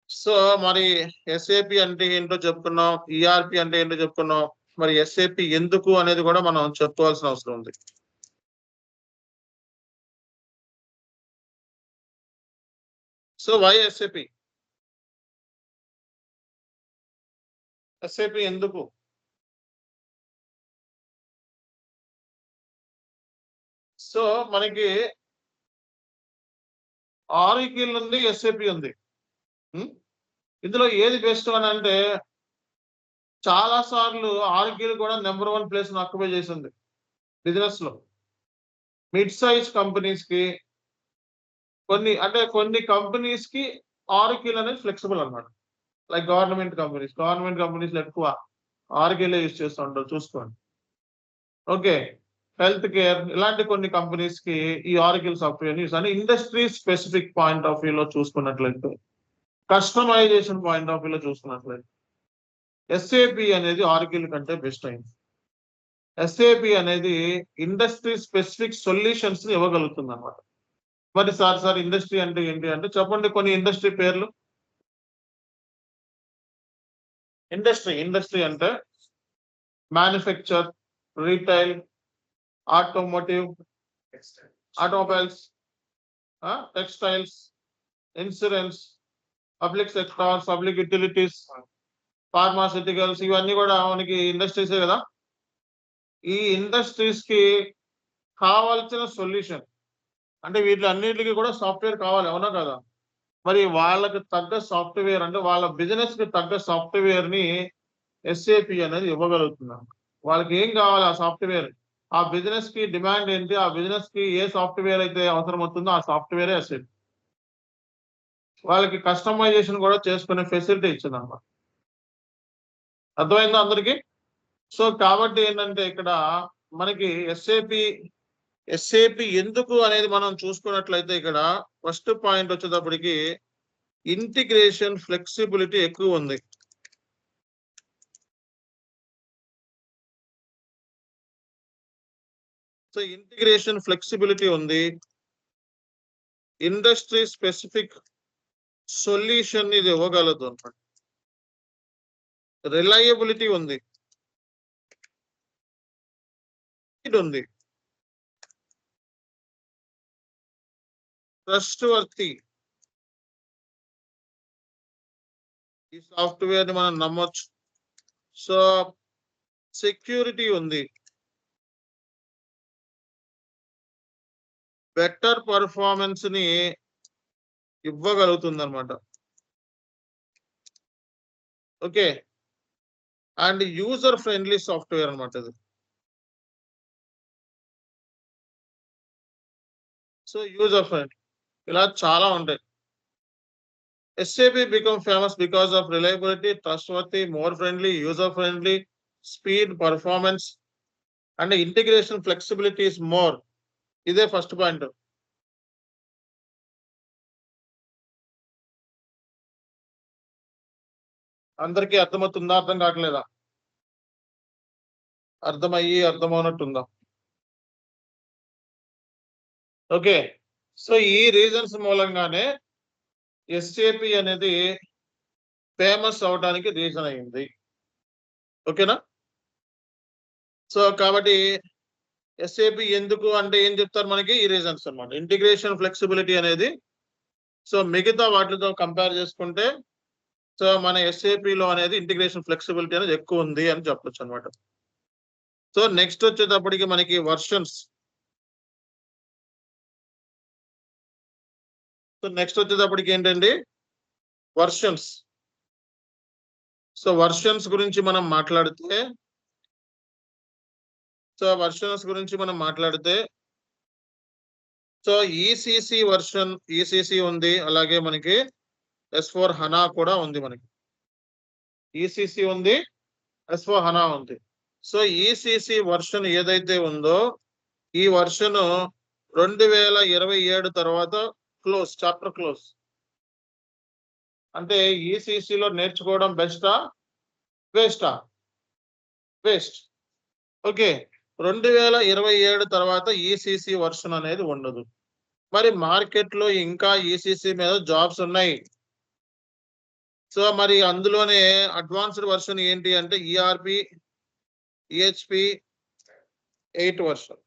సో మరి ఎస్ఏపి అంటే ఏంటో చెప్పుకున్నాం, ఈఆర్పి అంటే ఏంటో చెప్పుకున్నాం. మరి ఎస్ఏపి ఎందుకు అనేది కూడా మనం చెప్పుకోవాల్సిన అవసరం ఉంది. So why SAP? ఎస్ఏపి ఎందుకు? సో మనకి ఆరికిల్ ఉంది, ఎస్ఏపి ఉంది. ఇందులో ఏది బెస్ట్ అని అంటే చాలా సార్లు ఆర్కిల్ కూడా నెంబర్ 1 ప్లేస్ ఆక్యుపై చేసింది బిజినెస్ లో. మిడ్ సైజ్ కంపెనీస్ కి కొన్ని కంపెనీస్ కి ఆర్కిల్ అనేది ఫ్లెక్సిబుల్ అన్నమాట. లైక్ గవర్నమెంట్ కంపెనీస్ ఎక్కువ ఆర్కిల్ యూజ్ చేస్తూ ఉంటారు, చూసుకోండి, ఓకే. హెల్త్ కేర్ ఇలాంటి కొన్ని కంపెనీస్ కి ఈ ఆర్కిల్ సాఫ్ట్వేర్ యూస్ అని ఇండస్ట్రీ స్పెసిఫిక్ పాయింట్ ఆఫ్ వ్యూలో చూసుకున్నట్లయితే, కస్టమైజేషన్ పాయింట్ ఆఫ్ వ్యూలో చూసుకున్నట్లయితే ఎస్ఏపి అనేది ఆర్కిల్ కంటే బెస్ట్ అయింది. ఎస్ఏపి అనేది ఇండస్ట్రీ స్పెసిఫిక్ సొల్యూషన్స్ ని ఇవ్వగలుగుతుంది అన్నమాట. మరి సార్ ఇండస్ట్రీ అంటే ఏంటి అంటే చెప్పండి కొన్ని ఇండస్ట్రీ పేర్లు. ఇండస్ట్రీ అంటే manufacture, retail, automobiles, textiles, insurance, public sector, public utilities, pharmaceuticals, ఇవన్నీ కూడా మనకి ఇండస్ట్రీసే కదా. ఈ ఇండస్ట్రీస్ కి కావాల్సిన సొల్యూషన్ అంటే వీటిలన్నిటికీ కూడా సాఫ్ట్వేర్ కావాలి, అవునా కదా? మరి వాళ్ళకి తగ్గ సాఫ్ట్వేర్ అంటే వాళ్ళ బిజినెస్ కి తగ్గ సాఫ్ట్వేర్ ని ఎస్ఏపి అనేది ఇవ్వగలుగుతున్నాం. వాళ్ళకి ఏం కావాలి ఆ సాఫ్ట్వేర్, ఆ బిజినెస్ కి డిమాండ్ ఏంటి, ఆ బిజినెస్ కి ఏ సాఫ్ట్వేర్ అయితే అవసరం అవుతుందో ఆ సాఫ్ట్వేరే ఎస్ఏపి. వాళ్ళకి కస్టమైజేషన్ కూడా చేసుకునే ఫెసిలిటీ ఇచ్చింది అన్నమాట. అర్థమైందా అందరికి? సో కాబట్టి ఏంటంటే ఇక్కడ మనకి ఎస్ఏపి ఎస్ఏపి ఎందుకు అనేది మనం చూసుకున్నట్లయితే ఇక్కడ ఫస్ట్ పాయింట్ వచ్చేటప్పటికి ఇంటిగ్రేషన్ ఫ్లెక్సిబిలిటీ ఎక్కువ ఉంది. సో ఇంటిగ్రేషన్ ఫ్లెక్సిబిలిటీ ఉంది, ఇండస్ట్రీ స్పెసిఫిక్ సొల్యూషన్ ఇది ఇవ్వగలదు అన్నమాట. రిలయబిలిటీ ఉంది, ఇది ఉంది, ట్రస్ట్ వర్తి, ఈ సాఫ్ట్వేర్ ని మనం నమ్మొచ్చు. సో సెక్యూరిటీ ఉంది, బెటర్ పర్ఫార్మెన్స్ ని ఇవ్వగలుగుతుంది అనమాట. Okay, and user friendly software అనమాట ఇది. సో యూజర్ ఫ్రెండ్లీ ఇలా చాలా ఉంటాయి. SAP become famous because of reliability, trustworthy, more friendly, user friendly, speed, performance, and integration flexibility is more. ఇదే ఫస్ట్ పాయింట్. అందరికీ అర్థమవుతుందా, అర్థం కావట్లేదా? అర్థమవునట్టుందా? ఓకే, సో ఈ రీజన్స్ మూలంగానే SAP అనేది ఫేమస్ అవడానికి రీజన్ అయింది. ఓకేనా? సో కాబట్టి SAP ఎందుకు అంటే ఏం చెప్తారు మనకి, ఈ రీజన్స్ అన్నమాట. ఇంటిగ్రేషన్ ఫ్లెక్సిబిలిటీ అనేది సో మిగతా వాటితో కంపేర్ చేసుకుంటే సో మన SAP లో అనేది ఇంటిగ్రేషన్ ఫ్లెక్సిబిలిటీ అనేది ఎక్కువ ఉంది అని చెప్పొచ్చు అనమాట. సో నెక్స్ట్ వచ్చేటప్పటికి మనకి వర్షన్స్. సో నెక్స్ట్ వచ్చేటప్పటికి ఏంటండి, వర్షన్స్. సో వర్షన్స్ గురించి మనం మాట్లాడితే సో ECC వర్షన్, ECC ఉంది, అలాగే మనకి S4 HANA కూడా ఉంది. మనకి ECC ఉంది, S4 HANA ఉంది. సో ECC వర్షన్ ఏదైతే ఉందో ఈ వర్షన్ 2027 తర్వాత క్లోజ్, చాప్టర్ క్లోజ్. అంటే ECC లో నేర్చుకోవడం బెస్టా వేస్టా? వేస్ట్. ఓకే, 2027 తర్వాత ECC వర్షన్ అనేది ఉండదు. మరి మార్కెట్ లో ఇంకా ECC మీద జాబ్స్ ఉన్నాయి. సో మరి అందులోనే అడ్వాన్స్డ్ వర్షన్ ఏంటి అంటే ERP EHP 8 వర్షన్.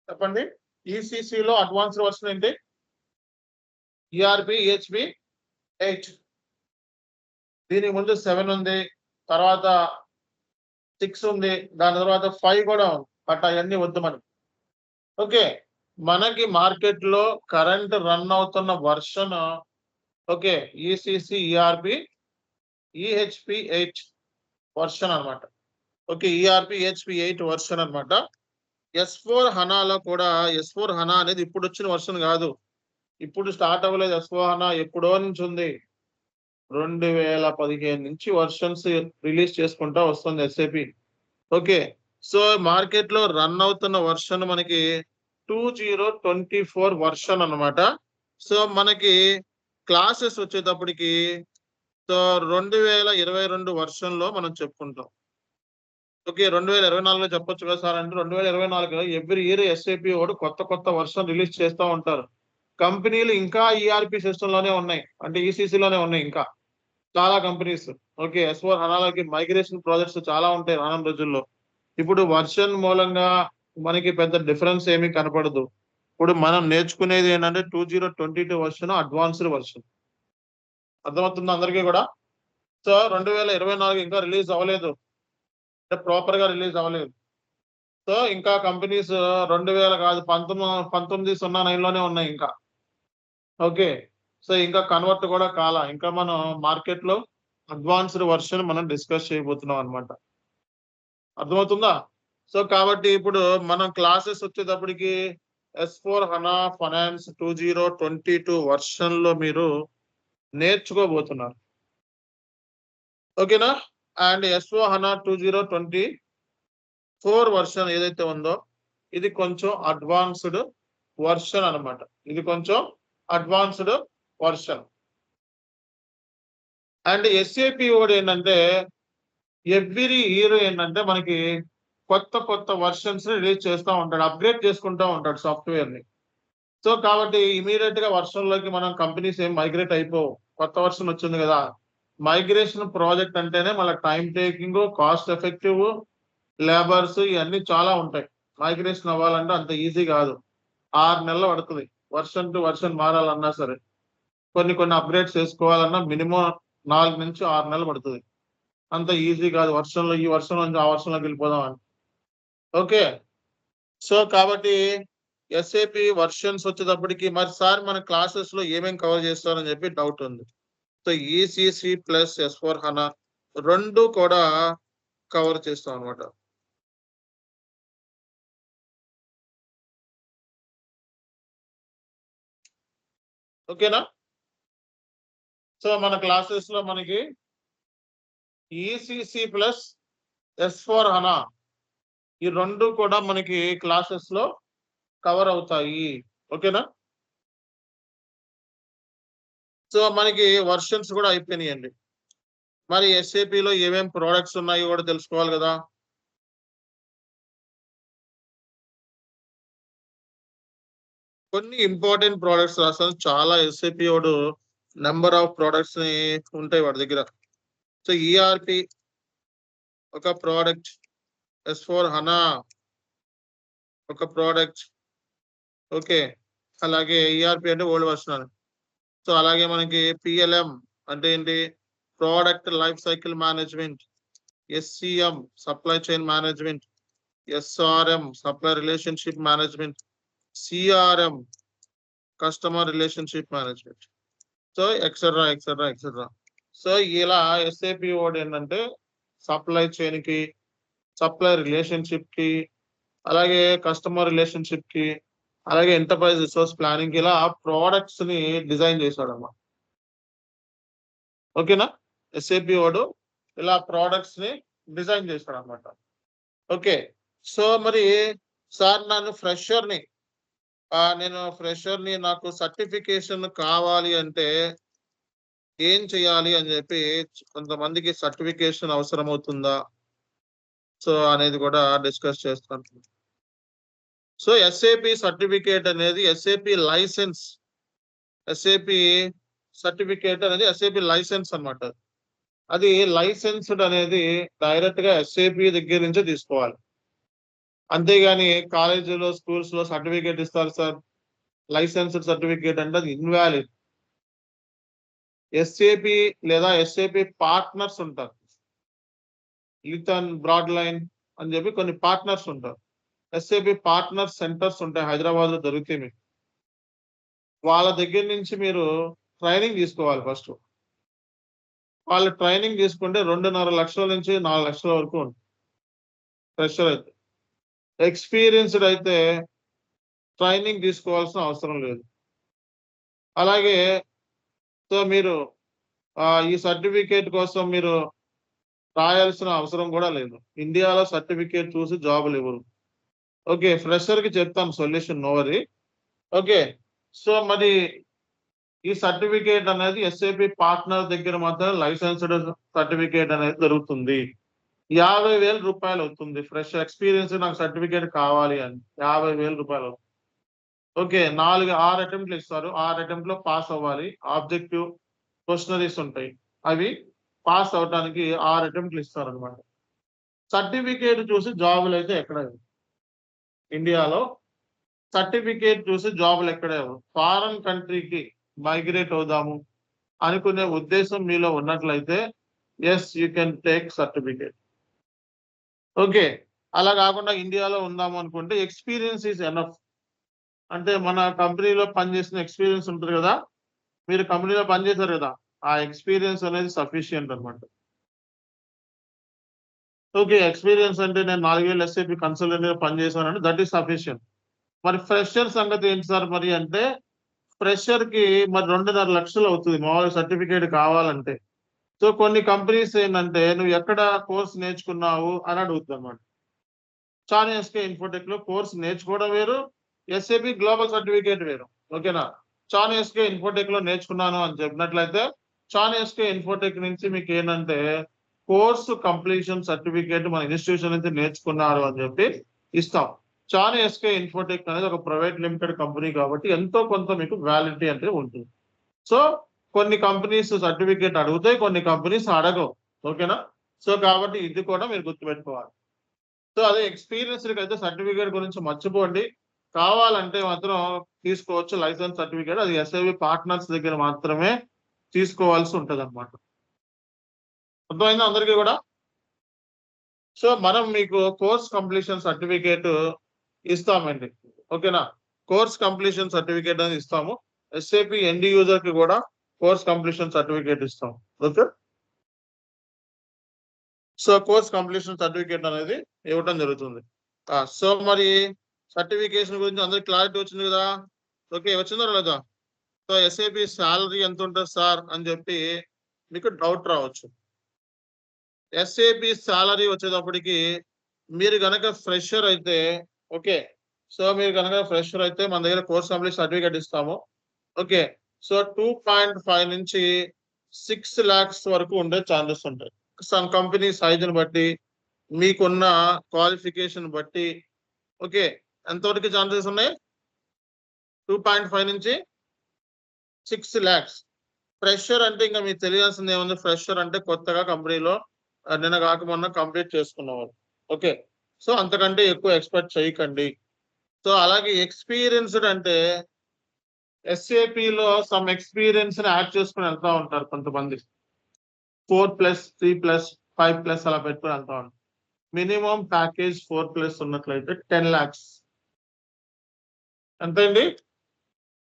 చెప్పండి, ECC లో అడ్వాన్స్డ్ వర్షన్ ఏంటి? ERP EHP 8. దీని ముందు 7 ఉంది, తర్వాత 6 ఉంది, దాని తర్వాత 5 కూడా ఉంది. బట్ అవన్నీ వద్దు మనకి. ఓకే, మనకి మార్కెట్ లో కరెంట్ రన్ అవుతున్న version okay ECC ERP EHP 8 version అన్నమాట. ఓకే, ERP EHP 8 వర్షన్ అన్నమాట. S4 HANAలో కూడా S4 HANA అనేది ఇప్పుడు వచ్చిన వర్షన్ కాదు, ఇప్పుడు స్టార్ట్ అవ్వలేదు. S4 HANA ఎప్పుడో నుంచి ఉంది, 2015 నుంచి వర్షన్స్ రిలీజ్ చేసుకుంటా వస్తుంది SAP. ఓకే, సో మార్కెట్ లో రన్ అవుతున్న వర్షన్ మనకి 2024 వర్షన్ అన్నమాట. సో మనకి క్లాసెస్ వచ్చేటప్పటికి సో 2022 వర్షన్ లో మనం చెప్పుకుంటాం. ఓకే, 2024లో చెప్పొచ్చు కదా సార్ అంటే 2024 ఎవ్రీ ఇయర్ SAP వాడు కొత్త వర్షన్ రిలీజ్ చేస్తూ ఉంటారు. కంపెనీలు ఇంకా ERP సిస్టమ్ లోనే ఉన్నాయి, అంటే ECC లోనే ఉన్నాయి ఇంకా చాలా కంపెనీస్. ఓకే, S4 HANAలోకి మైగ్రేషన్ ప్రాజెక్ట్స్ చాలా ఉంటాయి రానున్న రోజుల్లో. ఇప్పుడు వర్షన్ మూలంగా మనకి పెద్ద డిఫరెన్స్ ఏమీ కనపడదు. ఇప్పుడు మనం నేర్చుకునేది ఏంటంటే 2022 వర్షన్ అడ్వాన్స్డ్ వర్షన్. అర్థమవుతుంది అందరికీ కూడా? సో 2024 ఇంకా రిలీజ్ అవ్వలేదు, అంటే ప్రాపర్ గా రిలీజ్ అవ్వలేదు. సో ఇంకా కంపెనీస్ 2000 కాదు 1909 లోనే ఉన్నాయి ఇంకా. ఓకే, సో ఇంకా కన్వర్ట్ కూడా కాలా. ఇంకా మనం మార్కెట్ లో అడ్వాన్స్డ్ వర్షన్ మనం డిస్కస్ చేయబోతున్నాం అనమాట. అర్థమవుతుందా? సో కాబట్టి ఇప్పుడు మనం క్లాసెస్ వచ్చేటప్పటికి S4 HANA ఫైనాన్స్ 2022 వర్షన్ లో మీరు నేర్చుకోబోతున్నారు. ఓకేనా? అండ్ S4 HANA 2024 వర్షన్ ఏదైతే ఉందో ఇది కొంచెం అడ్వాన్స్డ్ వర్షన్ అన్నమాట. ఇది కొంచెం అడ్వాన్స్డ్ వర్షన్. అండ్ SAP కూడా ఏంటంటే ఎవ్రీ ఇయర్ ఏంటంటే మనకి కొత్త వర్షన్స్ రిలీజ్ చేస్తూ ఉంటాడు, అప్గ్రేడ్ చేసుకుంటూ ఉంటాడు సాఫ్ట్వేర్ ని. సో కాబట్టి ఇమీడియట్ గా వర్షన్లోకి మనం కంపెనీస్ ఏం మైగ్రేట్ అయిపోవు. కొత్త వర్షన్ వచ్చింది కదా, మైగ్రేషన్ ప్రాజెక్ట్ అంటేనే మళ్ళీ time taking, cost effective, labours ఇవన్నీ చాలా ఉంటాయి. మైగ్రేషన్ అవ్వాలంటే అంత ఈజీ కాదు, 6 నెలలు పడుతుంది. వర్షన్ టు వర్షన్ మారాలన్నా సరే, కొన్ని అప్గ్రేడ్స్ చేసుకోవాలన్నా మినిమం 4 నుంచి 6 నెలలు పడుతుంది. అంత ఈజీ కాదు వర్షంలో ఈ వర్షం నుంచి ఆ వర్షంలోకి వెళ్ళిపోదాం అని. ఓకే, సో కాబట్టి SAP వర్షన్స్ వచ్చేటప్పటికి మరి సార్ మన క్లాసెస్ లో ఏమేమి కవర్ చేస్తారని చెప్పి డౌట్ ఉంది. సో ECC ప్లస్ S/4HANA రెండు కూడా కవర్ చేస్తాం అనమాట. ఓకేనా? సో మన క్లాసెస్ లో మనకి ECC ప్లస్ S/4HANA ఈ రెండు కూడా మనకి క్లాసెస్ లో కవర్ అవుతాయి. ఓకేనా? సో మనకి వర్షన్స్ కూడా అయిపోయినాయండి. మరి SAP లో ఏమేం ప్రోడక్ట్స్ ఉన్నాయో కూడా తెలుసుకోవాలి కదా. కొన్ని ఇంపార్టెంట్ ప్రోడక్ట్స్ రాస్తాను, చాలా SAP వాడు నెంబర్ ఆఫ్ ప్రోడక్ట్స్ ని ఉంటాయి వాడి దగ్గర. సో ERP ఒక ప్రోడక్ట్, S/4HANA ఒక ప్రోడక్ట్. ఓకే, అలాగే ERP అంటే ఓల్డ్ వర్షన్ అని. సో అలాగే మనకి PLM అంటే ఏంటి, product life cycle management, SCM supply chain management, SRM supply relationship management, CRM customer relationship management. So etcetera. So ఇలా SAP వాడు ఏంటంటే సప్లై చైన్ కి, సప్లై రిలేషన్షిప్ కి, అలాగే కస్టమర్ రిలేషన్షిప్ కి, అలాగే ఎంటర్ప్రైజ్ రిసోర్స్ ప్లానింగ్, ఇలా ప్రోడక్ట్స్ ని డిజైన్ చేశాడు అన్నమాట. ఓకేనా? SAP వాడు ఇలా ప్రోడక్ట్స్ ని డిజైన్ చేశాడు అనమాట. ఓకే, సో మరి సార్ నేను ఫ్రెషర్ ని నాకు సర్టిఫికేషన్ కావాలి అంటే ఏం చేయాలి అని చెప్పి కొంతమందికి సర్టిఫికేషన్ అవసరం అవుతుందా సో అనేది కూడా డిస్కస్ చేస్తాను. సో SAP సర్టిఫికేట్ అనేది SAP లైసెన్స్, SAP సర్టిఫికేట్ అనేది SAP లైసెన్స్ అన్నమాట. అది లైసెన్స్డ్ అనేది డైరెక్ట్ గా SAP దగ్గర నుంచే తీసుకోవాలి. అంతేగాని కాలేజీలో స్కూల్స్ లో సర్టిఫికేట్ ఇస్తారు సార్, లైసెన్స్డ్ సర్టిఫికేట్ అంటే అది ఇన్వాలిడ్. SAP లేదా SAP పార్ట్నర్స్ ఉంటారు, లిథన్, బ్రాడ్ లైన్ అని చెప్పి కొన్ని పార్ట్నర్స్ ఉంటారు. SAP పార్ట్నర్ సెంటర్స్ ఉంటాయి, హైదరాబాద్ లో దొరుకుతాయి మీకు. వాళ్ళ దగ్గర నుంచి మీరు ట్రైనింగ్ తీసుకోవాలి ఫస్ట్. వాళ్ళు ట్రైనింగ్ తీసుకుంటే 2.5 లక్షల నుంచి 4 లక్షల వరకు ఉంటుంది ఫ్రెషర్ అయితే. ఎక్స్పీరియన్స్డ్ అయితే ట్రైనింగ్ తీసుకోవాల్సిన అవసరం లేదు. అలాగే సో మీరు ఈ సర్టిఫికేట్ కోసం మీరు రాయాల్సిన అవసరం కూడా లేదు. ఇండియాలో సర్టిఫికేట్ చూసి జాబులు ఇవ్వరు. ఓకే, ఫ్రెషర్ కి చెప్తాను solution, no worry. Okay, so మరి ఈ సర్టిఫికేట్ అనేది SAP పార్ట్నర్ దగ్గర మాత్రం లైసెన్స్డ్ సర్టిఫికేట్ అనేది దొరుకుతుంది. 50,000 రూపాయలు అవుతుంది. ఫ్రెష్ ఎక్స్పీరియన్స్ నాకు సర్టిఫికేట్ కావాలి అని 50,000 రూపాయలు అవుతుంది. ఓకే, 6 అటెంప్ట్లు ఇస్తారు, 6 అటెంప్ట్ లో పాస్ అవ్వాలి. ఆబ్జెక్టివ్ క్వశ్చనరీస్ ఉంటాయి, అవి పాస్ అవడానికి 6 అటెంప్ట్లు ఇస్తారు అనమాట. సర్టిఫికేట్ చూసి జాబులు అయితే ఎక్కడ ఇండియాలో సర్టిఫికేట్ చూసి జాబులు ఎక్కడే. ఫారెన్ కంట్రీకి మైగ్రేట్ అవుదాము అనుకునే ఉద్దేశం మీలో ఉన్నట్లయితే yes, you can take certificate. Okay, అలా కాకుండా ఇండియాలో ఉందాము అనుకుంటే ఎక్స్పీరియన్స్ ఈజ్ ఎనఫ్. అంటే మన కంపెనీలో పనిచేసిన ఎక్స్పీరియన్స్ ఉంటుంది కదా, మీరు కంపెనీలో పనిచేశారు కదా, ఆ ఎక్స్పీరియన్స్ అనేది సఫిషియంట్ అనమాట. ఓకే, ఎక్స్పీరియన్స్ అంటే నేను 4 ఏళ్ళు SAP కన్సల్టెంట్ గా పనిచేశానంటే దట్ ఈస్ సఫిషియంట్. మరి ఫ్రెషర్ సంగతి ఏంటి సార్ మరి అంటే, ఫ్రెషర్ కి మరి 2.5 లక్షలు అవుతుంది మామూలుగా సర్టిఫికేట్ కావాలంటే. సో కొన్ని కంపెనీస్ ఏంటంటే నువ్వు ఎక్కడ కోర్స్ నేర్చుకున్నావు అని అడుగుతుంది అనమాట. చాన్ ఎస్కే ఇన్ఫోటెక్ లో కోర్స్ నేర్చుకోవడం వేరు, ఎస్ఏపి గ్లోబల్ సర్టిఫికేట్ వేరు. ఓకేనా? చాన్ ఎస్కే ఇన్ఫోటెక్ లో నేర్చుకున్నాను అని చెప్పినట్లయితే చాన్ ఎస్కే ఇన్ఫోటెక్ నుంచి మీకు ఏంటంటే కోర్సు కంప్లీషన్ సర్టిఫికేట్ మన ఇన్స్టిట్యూషన్ నుంచి నేర్చుకున్నారు అని చెప్పి ఇస్తాం. చాన్ ఎస్కే ఇన్ఫోటెక్ అనేది ఒక ప్రైవేట్ లిమిటెడ్ కంపెనీ కాబట్టి ఎంతో కొంత మీకు వ్యాలిడిటీ అంటే ఉంటుంది. సో కొన్ని కంపెనీస్ సర్టిఫికేట్ అడుగుతాయి, కొన్ని కంపెనీస్ అడగవు. ఓకేనా? సో కాబట్టి ఇది కూడా మీరు గుర్తుపెట్టుకోవాలి. సో అదే ఎక్స్పీరియన్స్ అయితే సర్టిఫికేట్ గురించి మర్చిపోండి. కావాలంటే మాత్రం తీసుకోవచ్చు లైసెన్స్ సర్టిఫికేట్. అది ఎస్ఐవి పార్ట్నర్స్ దగ్గర మాత్రమే తీసుకోవాల్సి ఉంటుంది అనమాట. అర్థమైందా అందరికీ కూడా? సో మనం మీకు కోర్స్ కంప్లీషన్ సర్టిఫికేట్ ఇస్తామండి. ఓకేనా? కోర్స్ కంప్లీషన్ సర్టిఫికేట్ అనేది ఇస్తాము. ఎస్ఏపి ఎండ్ యూజర్ కి కూడా కోర్స్ కంప్లీషన్ సర్టిఫికేట్ ఇస్తాం. Okay? So course completion certificate అనేది ఇవ్వడం జరుగుతుంది. సో మరి సర్టిఫికేషన్ గురించి అందరికి క్లారిటీ వచ్చింది కదా? ఓకే, వచ్చిందా లేదా? సో ఎస్ఏపి శాలరీ ఎంత ఉంటుంది సార్ అని చెప్పి మీకు డౌట్ రావచ్చు. ఎస్ఏపి శాలరీ వచ్చేటప్పటికి మీరు కనుక ఫ్రెషర్ అయితే, ఓకే, సో మీరు కనుక ఫ్రెషర్ అయితే మన దగ్గర కోర్స్ కంప్లీట్ సర్టిఫికేట్ ఇస్తాము. ఓకే, సో 2.5 నుంచి 6 lakhs వరకు ఉండే ఛాన్సెస్ ఉంటాయి. సమ్ కంపెనీ సైజుని బట్టి, మీకున్న క్వాలిఫికేషన్ బట్టి. ఓకే, ఎంతవరకు ఛాన్సెస్ ఉన్నాయి? 2.5 నుంచి 6 lakhs. ఫ్రెషర్ అంటే ఇంకా మీకు తెలియాల్సింది ఏముంది? ఫ్రెషర్ అంటే కొత్తగా కంపెనీలో నిన్న కాక మొన్న కంప్లీట్ చేసుకున్నవారు. ఓకే, సో అంతకంటే ఎక్కువ ఎక్స్పెక్ట్ చేయకండి. సో అలాగే ఎక్స్పీరియన్స్డ్ అంటే ఎస్ఏపిలో సమ్ ఎక్స్పీరియన్స్ ని యాడ్ చేసుకుని వెళ్తా ఉంటారు కొంతమంది. 4+, 3+, 5+ అలా పెట్టుకుని వెళ్తా ఉంటారు. మినిమం ప్యాకేజ్ 4+ ఉన్నట్లయితే 10 lakhs. ఎంతండి?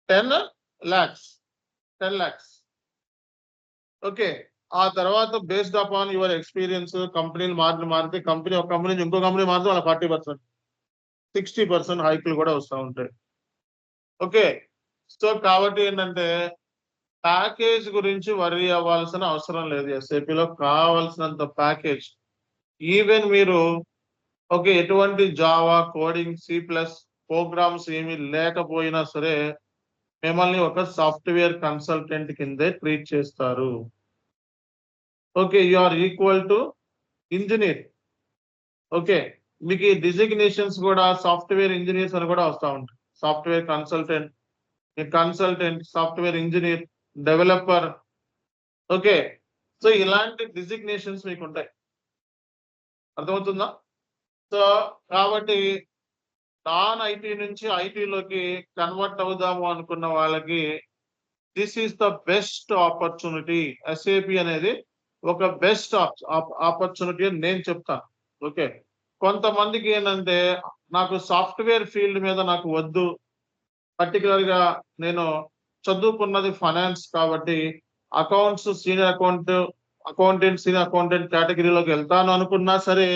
10 lakhs. 10 lakhs. ఓకే, ఆ తర్వాత బేస్డ్ అపాన్ యువర్ ఎక్స్పీరియన్స్ కంపెనీలు మారితే కంపెనీ ఒక కంపెనీ నుంచి ఇంకో కంపెనీ మారితే వాళ్ళ 40%, 60% హైక్లు కూడా వస్తూ ఉంటాయి. ఓకే, సో కాబట్టి ఏంటంటే ప్యాకేజ్ గురించి వరీ అవ్వాల్సిన అవసరం లేదు. ఎస్ఏపిలో కావాల్సినంత ప్యాకేజ్. ఈవెన్ మీరు ఓకే ఎటువంటి జావా కోడింగ్ C+ ప్రోగ్రామ్స్ ఏమి లేకపోయినా సరే మిమ్మల్ని ఒక సాఫ్ట్వేర్ కన్సల్టెంట్ కిందే ట్రీట్ చేస్తారు. Okay, you are equal to engineer. Okay, మీకు ఈ డిజిగ్నేషన్స్ కూడా సాఫ్ట్వేర్ ఇంజనీర్స్ అని కూడా వస్తూ ఉంటాయి. Software consultant, software engineer, developer. Okay, so ఇలాంటి డిజిగ్నేషన్స్ మీకు ఉంటాయి. అర్థమవుతుందా? సో కాబట్టి నాన్ ఐటీ నుంచి ఐటీలోకి కన్వర్ట్ అవుదాము అనుకున్న వాళ్ళకి this is the best opportunity. SAP అనేది ఒక బెస్ట్ ఆపర్చునిటీ అని నేను చెప్తాను. ఓకే, కొంతమందికి ఏంటంటే నాకు సాఫ్ట్వేర్ ఫీల్డ్ మీద నాకు వద్దు, పర్టికులర్ గా నేను చదువుకున్నది ఫైనాన్స్ కాబట్టి అకౌంట్స్ అకౌంటెంట్ సీనియర్ అకౌంటెంట్ కేటగిరీలోకి వెళ్తాను అనుకున్నా సరే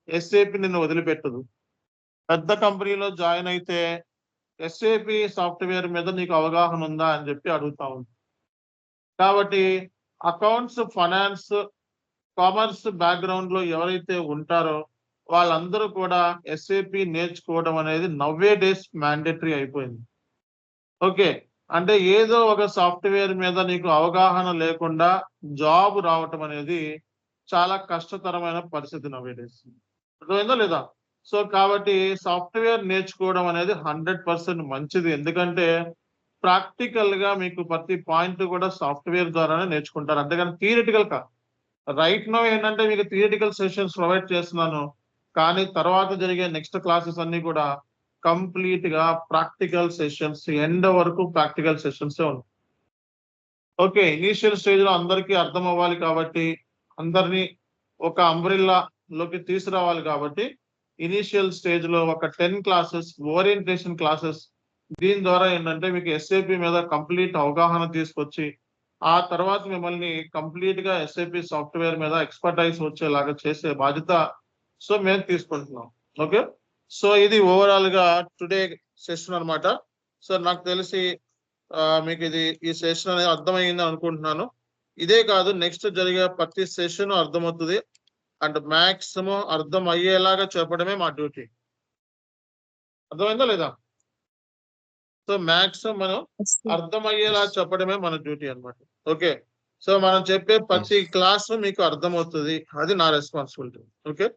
ఎస్ఏపి నిన్ను వదిలిపెట్టదు. పెద్ద కంపెనీలో జాయిన్ అయితే ఎస్ఏపి సాఫ్ట్వేర్ మీద నీకు అవగాహన ఉందా అని చెప్పి అడుగుతా ఉంది. కాబట్టి అకౌంట్స్, ఫైనాన్స్, కామర్స్ బ్యాక్గ్రౌండ్ లో ఎవరైతే ఉంటారో వాళ్ళందరూ కూడా ఎస్ఏపి నేర్చుకోవడం అనేది నవ్వే డేస్ మ్యాండేటరీ అయిపోయింది. ఓకే, అంటే ఏదో ఒక సాఫ్ట్వేర్ మీద నీకు అవగాహన లేకుండా జాబ్ రావటం అనేది చాలా కష్టతరమైన పరిస్థితి నవ్వే డేస్. అర్థమైందా లేదా? సో కాబట్టి సాఫ్ట్వేర్ నేర్చుకోవడం అనేది 100% మంచిది. ఎందుకంటే ప్రాక్టికల్ గా మీకు ప్రతి పాయింట్ కూడా సాఫ్ట్వేర్ ద్వారానే నేర్చుకుంటారు, అంతేగాని థియరిటికల్ కాదు. రైట్ నో ఏంటంటే మీకు థియరిటికల్ సెషన్స్ ప్రొవైడ్ చేస్తున్నాను, కానీ తర్వాత జరిగే నెక్స్ట్ క్లాసెస్ అన్ని కూడా కంప్లీట్ గా ప్రాక్టికల్ సెషన్స్, ఎండ్ వరకు ప్రాక్టికల్ సెషన్స్ ఉంటాయి. ఓకే, ఇనీషియల్ స్టేజ్ లో అందరికీ అర్థం అవ్వాలి కాబట్టి, అందరినీ ఒక అంబ్రిల్లా లోకి తీసుకురావాలి కాబట్టి ఇనీషియల్ స్టేజ్ లో ఒక 10 క్లాసెస్ ఓరియంటేషన్ క్లాసెస్, దీని ద్వారా ఏంటంటే మీకు ఎస్ఏపి మీద కంప్లీట్ అవగాహన తీసుకొచ్చి ఆ తర్వాత మిమ్మల్ని కంప్లీట్ గా ఎస్ఏపి సాఫ్ట్వేర్ మీద ఎక్స్పర్టైజ్ వచ్చేలాగా చేసే బాధ్యత సో మేము తీసుకుంటున్నాం. ఓకే, సో ఇది ఓవరాల్ గా టుడే సెషన్ అన్నమాట. సో నాకు తెలిసి మీకు ఈ సెషన్ అనేది అర్థమైంది అనుకుంటున్నాను. ఇదే కాదు, నెక్స్ట్ జరిగే ప్రతి సెషన్ అర్థమవుతుంది అండ్ మాక్సిమం అర్థం అయ్యేలాగా చెప్పడమే మా డ్యూటీ. అర్థమైందా లేదా? సో మాక్సిమం మనం అర్థమయ్యేలా చెప్పడమే మన డ్యూటీ అన్నమాట. ఓకే. సో మనం చెప్పే ప్రతి క్లాస్ మీకు అర్థమవుతుంది, అది నా రెస్పాన్సిబిలిటీ. ఓకే.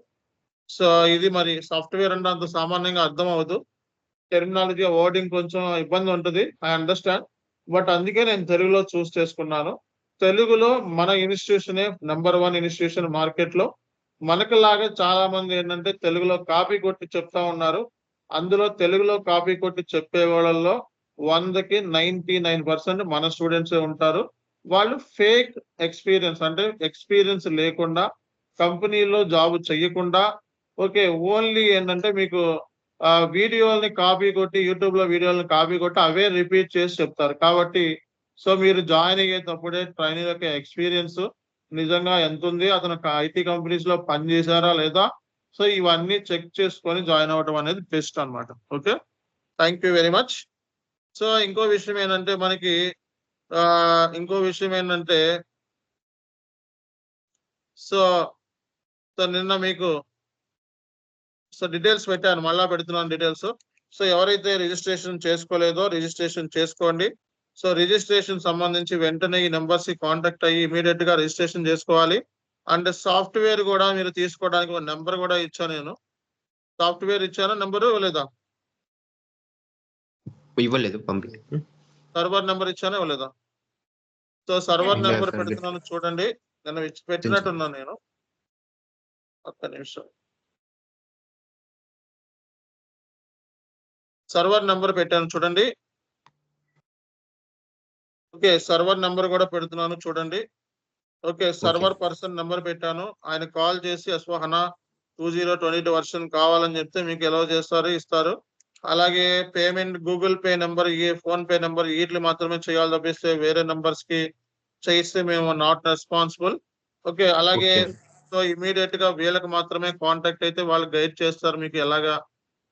సో ఇది మరి సాఫ్ట్వేర్ అంటే అంత సామాన్యంగా అర్థం అవ్వదు, టెర్మినాలజీ వర్డింగ్ కొంచెం ఇబ్బంది ఉంటుంది, ఐ అండర్స్టాండ్. బట్ అందుకే నేను తెలుగులో చూస్ చేసుకున్నాను. తెలుగులో మన ఇన్స్టిట్యూషనే నెంబర్ 1 ఇన్స్టిట్యూషన్ మార్కెట్ లో. మనకు లాగా చాలా మంది ఏంటంటే తెలుగులో కాపీ కొట్టి చెప్తా ఉన్నారు. అందులో తెలుగులో కాపీ కొట్టి చెప్పే వాళ్ళల్లో 100కి 99% మన స్టూడెంట్సే ఉంటారు. వాళ్ళు ఫేక్ ఎక్స్పీరియన్స్, అంటే ఎక్స్పీరియన్స్ లేకుండా, కంపెనీలో జాబ్ చెయ్యకుండా, ఓకే, ఓన్లీ ఏంటంటే మీకు వీడియోల్ని కాపీ కొట్టి, యూట్యూబ్ లో వీడియోలను కాపీ కొట్టి అవే రిపీట్ చేసి చెప్తారు. కాబట్టి సో మీరు జాయిన్ అయ్యేటప్పుడే ట్రైనింగ్ యొక్క ఎక్స్పీరియన్స్ నిజంగా ఎంత ఉంది, అతను ఐటీ కంపెనీస్ లో పని చేశారా లేదా, సో ఇవన్నీ చెక్ చేసుకొని జాయిన్ అవ్వడం అనేది బెస్ట్ అన్నమాట. Okay, thank you very much. So ఇంకో విషయం ఏంటంటే మనకి సో సో నిన్న మీకు సో డీటెయిల్స్ పెట్టాను, మళ్ళా పెడుతున్నాను డీటెయిల్స్. సో ఎవరైతే రిజిస్ట్రేషన్ చేసుకోలేదో రిజిస్ట్రేషన్ చేసుకోండి. సో రిజిస్ట్రేషన్ సంబంధించి వెంటనే ఈ నెంబర్స్ కి కాంటాక్ట్ అయ్యి ఇమీడియట్ గా రిజిస్ట్రేషన్ చేసుకోవాలి. అండ్ సాఫ్ట్వేర్ కూడా మీరు తీసుకోవడానికి ఒక నెంబర్ కూడా ఇచ్చాను నేను. సాఫ్ట్వేర్ ఇచ్చాను, నెంబర్ ఇవ్వలేదా? ఇవ్వలేదు, పంపి. సర్వర్ నెంబర్ ఇచ్చాను, ఇవ్వలేదా? సో సర్వర్ నెంబర్ పెడుతున్నాను చూడండి, నేను పెట్టినట్టున్నాను నేను. ఒక్క నిమిషం, సర్వర్ నెంబర్ పెట్టాను చూడండి. ఓకే, సర్వర్ నెంబర్ కూడా పెడుతున్నాను చూడండి. ఓకే, సర్వర్ పర్సన్ నెంబర్ పెట్టాను. ఆయన కాల్ చేసి అస్వహనా 2022 వర్షన్ కావాలని చెప్తే మీకు ఎలా చేస్తారు, ఇస్తారు. అలాగే payment Google pay number, phone pay number వీటిని మాత్రమే చేయాలి తప్పిస్తే వేరే నెంబర్స్ కి చేస్తే మేము నాట్ రెస్పాన్సిబుల్. ఓకే, అలాగే సో ఇమీడియట్ గా వీళ్ళకి మాత్రమే కాంటాక్ట్ అయితే వాళ్ళు గైడ్ చేస్తారు, మీకు ఎలాగా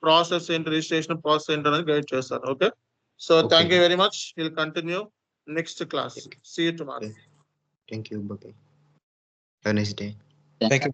ప్రాసెస్ ఏంటి, రిజిస్ట్రేషన్ ప్రాసెస్ ఏంటి అనేది గైడ్ చేస్తారు. Okay, so thank you very much. Will continue next class. See you tomorrow. Thank you. Bye. Have a nice day. Thank you.